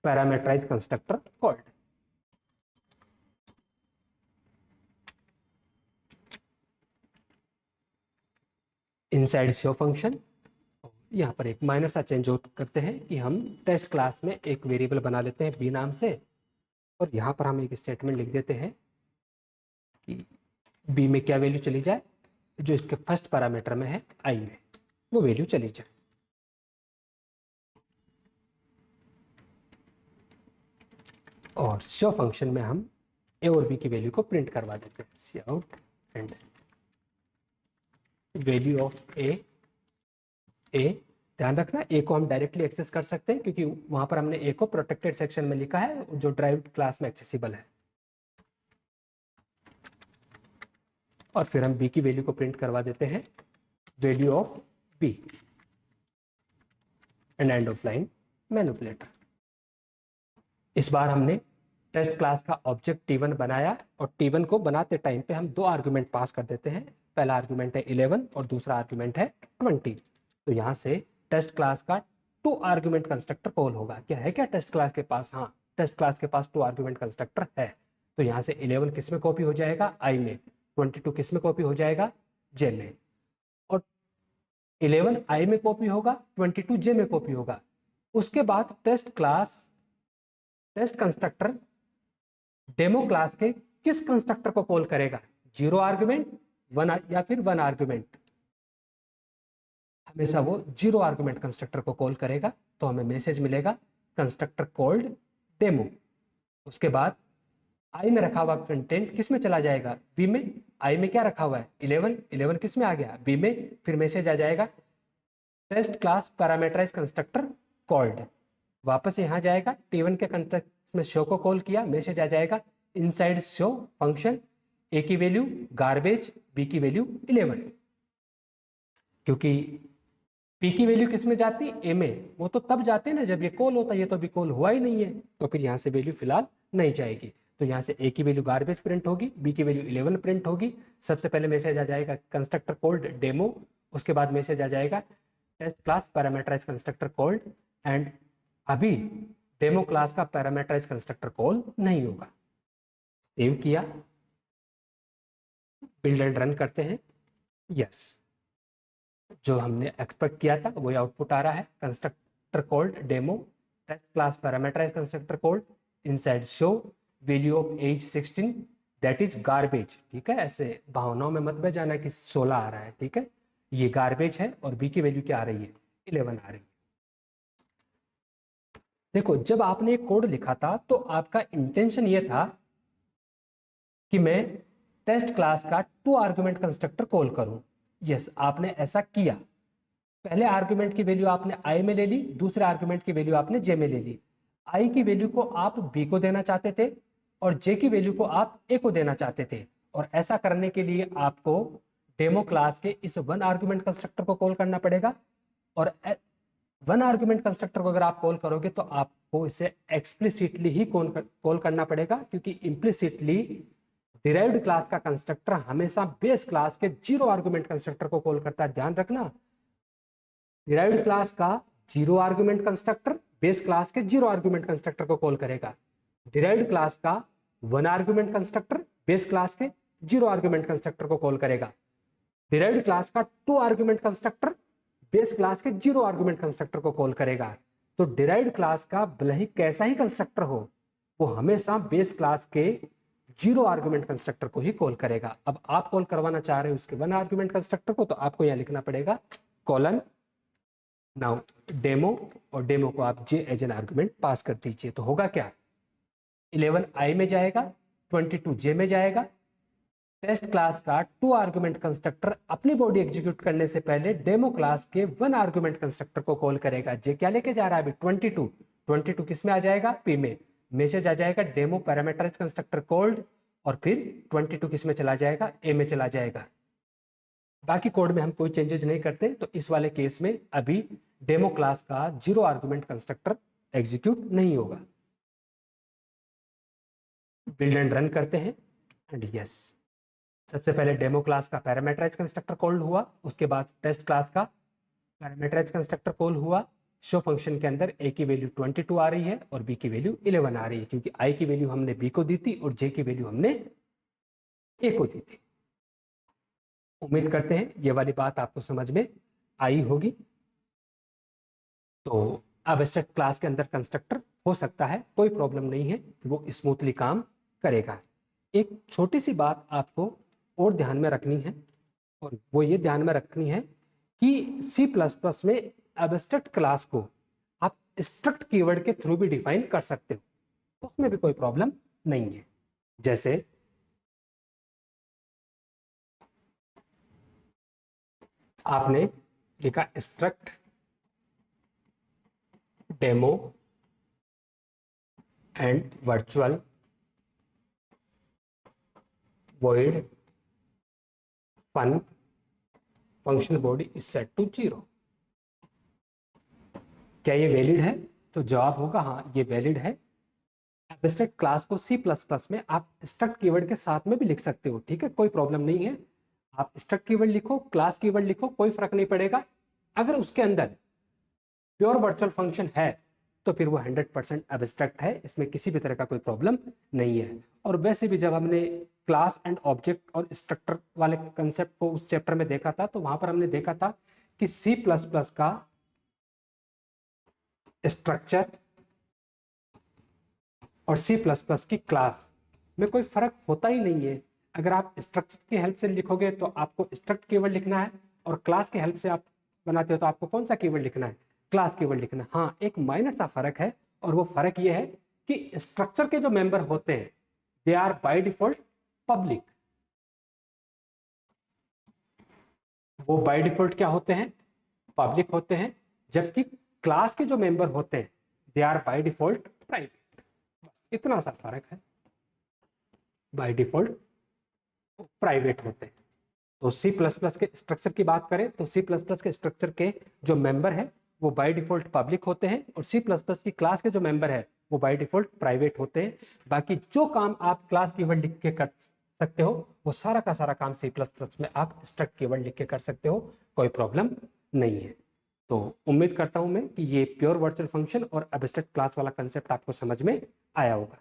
parameterize constructor called. Inside show function, यहाँ पर एक माइनर सा चेंज करते हैं कि हम टेस्ट क्लास में एक वेरिएबल बना लेते हैं बी नाम से, और यहाँ पर हम एक स्टेटमेंट लिख देते हैं कि बी में क्या वैल्यू चली जाए, जो इसके फर्स्ट पैरामीटर में है आई में, वो वैल्यू चली जाए। और शो फंक्शन में हम ए और बी की वैल्यू को प्रिंट करवा देते हैं, सी आउट एंड वैल्यू ऑफ ए। ध्यान रखना ए को हम डायरेक्टली एक्सेस कर सकते हैं क्योंकि वहां पर हमने ए को प्रोटेक्टेड सेक्शन में लिखा है जो ड्राइव्ड क्लास में एक्सेसिबल है, और फिर हम बी की वैल्यू को प्रिंट करवा देते हैं value of b and end of line manipulator. इस बार हमने टेस्ट क्लास का ऑब्जेक्ट T1 बनाया, और T1 को बनाते टाइम पे हम 2 आर्गुमेंट पास कर देते हैं। पहला आर्गुमेंट है 11 और दूसरा आर्गुमेंट है 20। तो यहाँ से टेस्ट क्लास का 2 आर्गुमेंट कंस्ट्रक्टर कॉल होगा। क्या है क्या टेस्ट क्लास के पास? हाँ, टेस्ट क्लास के पास 2 आर्गुमेंट कंस्ट्रक्टर है। तो यहाँ से 11 किस में कॉपी हो जाएगा? आई में। 22 किस में कॉपी हो जाएगा? जे में। और 11 आई में कॉपी होगा, 22 जे में कॉपी होगा। उसके बाद टेस्ट कंस्ट्रक्टर डेमो क्लास के किस कंस्ट्रक्टर को कॉल करेगा? 0 आर्गुमेंट, 1 या फिर 1 आर्गुमेंट। हमेशा वो 0 आर्गुमेंट कंस्ट्रक्टर को कॉल करेगा। तो हमें मैसेज मिलेगा कंस्ट्रक्टर कॉल्ड डेमो। उसके बाद आई में रखा हुआ कंटेंट किस में चला जाएगा? बी में। आई में क्या रखा हुआ है? 11 किस में आ गया? बी में। फिर मैसेज आ जाएगा test class parameterize constructor called. वापस यहाँ जाएगा, T1 के कंटेक्स्ट में शो को कॉल किया, मैसेज आ जाएगा इनसाइड शो फंक्शन ए की वैल्यू गार्बेज, बी की वैल्यू 11। क्योंकि पी की वैल्यू किस में जाती है, ए में, वो तो तब जाते हैं ना जब ये कॉल होता है, ये तो अभी कॉल हुआ ही नहीं है, तो फिर यहाँ से वैल्यू फिलहाल नहीं जाएगी। तो यहाँ से ए की वैल्यू गार्बेज प्रिंट होगी, बी की वैल्यू 11 प्रिंट होगी। सबसे पहले मैसेज आ जाएगा कंस्ट्रक्टर कॉल्ड डेमो, उसके बाद मैसेज आ जाएगा test class parameterize constructor called, and अभी डेमो क्लास का पैरामीटराइज कंस्ट्रक्टर कॉल नहीं होगा। सेव किया, बिल्ड एंड रन करते हैं। यस, जो हमने एक्सपेक्ट किया था वही आउटपुट आ रहा है। Constructor called demo test class parameterize constructor called inside show value of age 16 that is garbage. ठीक है, ऐसे भावनाओं में मत बह जाना कि 16 आ रहा है। ठीक है, ये गार्बेज है और बी की वैल्यू क्या आ रही है, 11 आ रही है। देखो, जब आपने एक कोड लिखा था तो आपका इंटेंशन ये था कि मैं टेस्ट क्लास का 2 आर्गुमेंट कंस्ट्रक्टर कॉल करूं। यस, आपने ऐसा किया। पहले आर्गुमेंट की वैल्यू आपने आई में ले ली, दूसरे आर्गुमेंट की वैल्यू आपने जे में ले ली। आई की वैल्यू को आप बी को देना चाहते थे और जे की वैल्यू को आप ए को देना चाहते थे। और ऐसा करने के लिए आपको डेमो क्लास के इस 1 आर्गुमेंट कंस्ट्रक्टर को कॉल करना पड़ेगा। और 1 आर्गुमेंट कंस्ट्रक्टर को अगर आप कॉल करोगे तो आपको इसे एक्सप्लिसिटली ही कॉल करना पड़ेगा, क्योंकि इम्प्लिसिटली डिराइव्ड क्लास का कंस्ट्रक्टर हमेशा बेस क्लास के 0 आर्गुमेंट कंस्ट्रक्टर को कॉल करता है। ध्यान रखना, डिराइव्ड क्लास का 0 आर्गुमेंट कंस्ट्रक्टर बेस क्लास के 0 आर्गुमेंट कंस्ट्रक्टर को कॉल करेगा। डिराइव्ड क्लास का 1 आर्गुमेंट कंस्ट्रक्टर बेस क्लास के 0 आर्गुमेंट कंस्ट्रक्टर को कॉल करेगा। डिराइव्ड क्लास का 2 आर्गुमेंट कंस्ट्रक्टर बेस क्लास के 0 आर्गुमेंट कंस्ट्रक्टर को कॉल करेगा। तो डिराइव्ड क्लास का भले ही कैसा ही कंस्ट्रक्टर हो, वो हमेशा बेस क्लास के 0 आर्गुमेंट कंस्ट्रक्टर को ही कॉल करेगा। अब आप कॉल करवाना चाह रहे हो उसके 1 आर्गुमेंट कंस्ट्रक्टर को, तो आपको यहां लिखना पड़ेगा कॉलन नाउ डेमो, और डेमो को आप जे एज एन आर्गुमेंट पास कर दीजिए। तो होगा क्या, 11 आई में जाएगा, 22 जे में जाएगा। टेस्ट क्लास का 2 आर्गुमेंट कंस्ट्रक्टर अपनी बॉडी एग्जीक्यूट करने से पहले डेमो क्लास के 1 आर्गुमेंट कंस्ट्रक्टर को कॉल करेगा। जे क्या लेके जा रहा है अभी, 22 किस में आ जाएगा, पी में। मैसेज आ जाएगा डेमो पैरामीटराइज कंस्ट्रक्टर कॉल्ड, और फिर 22 किस में चला जाएगा, ए में चला जाएगा। बाकी कोड में हम कोई चेंजेस नहीं करते, तो इस वाले केस में अभी डेमो क्लास का 0 आर्गुमेंट कंस्ट्रक्टर एग्जीक्यूट नहीं होगा। बिल्ड एंड रन करते हैं, एंड यस, सबसे पहले डेमो क्लास का पैरामीटराइज कंस्ट्रक्टर कॉल हुआ, उसके बाद टेस्ट क्लास का पैरामीटराइज कंस्ट्रक्टर कॉल हुआ। शो फंक्शन के अंदर ए की वैल्यू 22 आ रही है और बी की वैल्यू 11 आ रही है, क्योंकि आई की वैल्यू हमने बी को दी थी और जे की वैल्यू हमने ए को दी थी। उम्मीद करते हैं ये वाली बात आपको समझ में आई होगी। तो एब्स्ट्रैक्ट क्लास के अंदर कंस्ट्रक्टर हो सकता है, कोई प्रॉब्लम नहीं है, वो स्मूथली काम करेगा। एक छोटी सी बात आपको और ध्यान में रखनी है, और वो ये ध्यान में रखनी है कि C++ में एब्स्ट्रैक्ट क्लास को आप स्ट्रक्ट कीवर्ड के थ्रू भी डिफाइन कर सकते हो, उसमें भी कोई प्रॉब्लम नहीं है। जैसे आपने लिखा struct demo and virtual void fun function body is set to 0। क्या ये वैलिड है? तो जवाब होगा हाँ, ये वैलिड है। एब्स्ट्रैक्ट क्लास को C++ में आप स्ट्रक्ट कीवर्ड के साथ में भी लिख सकते हो, ठीक है, कोई प्रॉब्लम नहीं है। आप स्ट्रक्ट कीवर्ड लिखो, क्लास कीवर्ड लिखो, कोई फर्क नहीं पड़ेगा। अगर उसके अंदर प्योर वर्चुअल फंक्शन है तो फिर वो 100% एब्स्ट्रैक्ट है, इसमें किसी भी तरह का कोई प्रॉब्लम नहीं है। और वैसे भी जब हमने क्लास एंड ऑब्जेक्ट और स्ट्रक्चर वाले कंसेप्ट को उस चैप्टर में देखा था, तो वहां पर हमने देखा था कि C++ का स्ट्रक्चर और C++ की क्लास में कोई फर्क होता ही नहीं है। अगर आप स्ट्रक्चर की हेल्प से लिखोगे तो आपको स्ट्रक्ट कीवर्ड लिखना है, और क्लास की हेल्प से आप बनाते हो तो आपको कौन सा कीवर्ड लिखना है, क्लास कीवर्ड लिखना है। हाँ, एक माइनर सा फर्क है, और वो फर्क ये है कि स्ट्रक्चर के जो मेंबर होते हैं they are by default public. वो बाय डिफॉल्ट क्या होते हैं, पब्लिक होते हैं, जबकि क्लास के जो मेंबर होते हैं they are by default private. बस इतना सा फर्क है, बाय डिफॉल्ट प्राइवेट होते हैं। तो सी प्लस प्लस के स्ट्रक्चर की बात करें तो सी प्लस प्लस के स्ट्रक्चर के जो मेंबर है वो बाय डिफॉल्ट पब्लिक होते हैं, और सी प्लस प्लस की क्लास के जो मेंबर है वो बाय डिफॉल्ट प्राइवेट होते हैं। बाकी जो काम आप क्लास कीवर्ड लिख के कर सकते हो वो सारा का सारा काम सी प्लस प्लस में आप स्ट्रक्ट कीवर्ड लिख के कर सकते हो, कोई प्रॉब्लम नहीं है। तो उम्मीद करता हूं मैं कि ये प्योर वर्चुअल फंक्शन और एब्स्ट्रैक्ट क्लास वाला कंसेप्ट आपको समझ में आया होगा।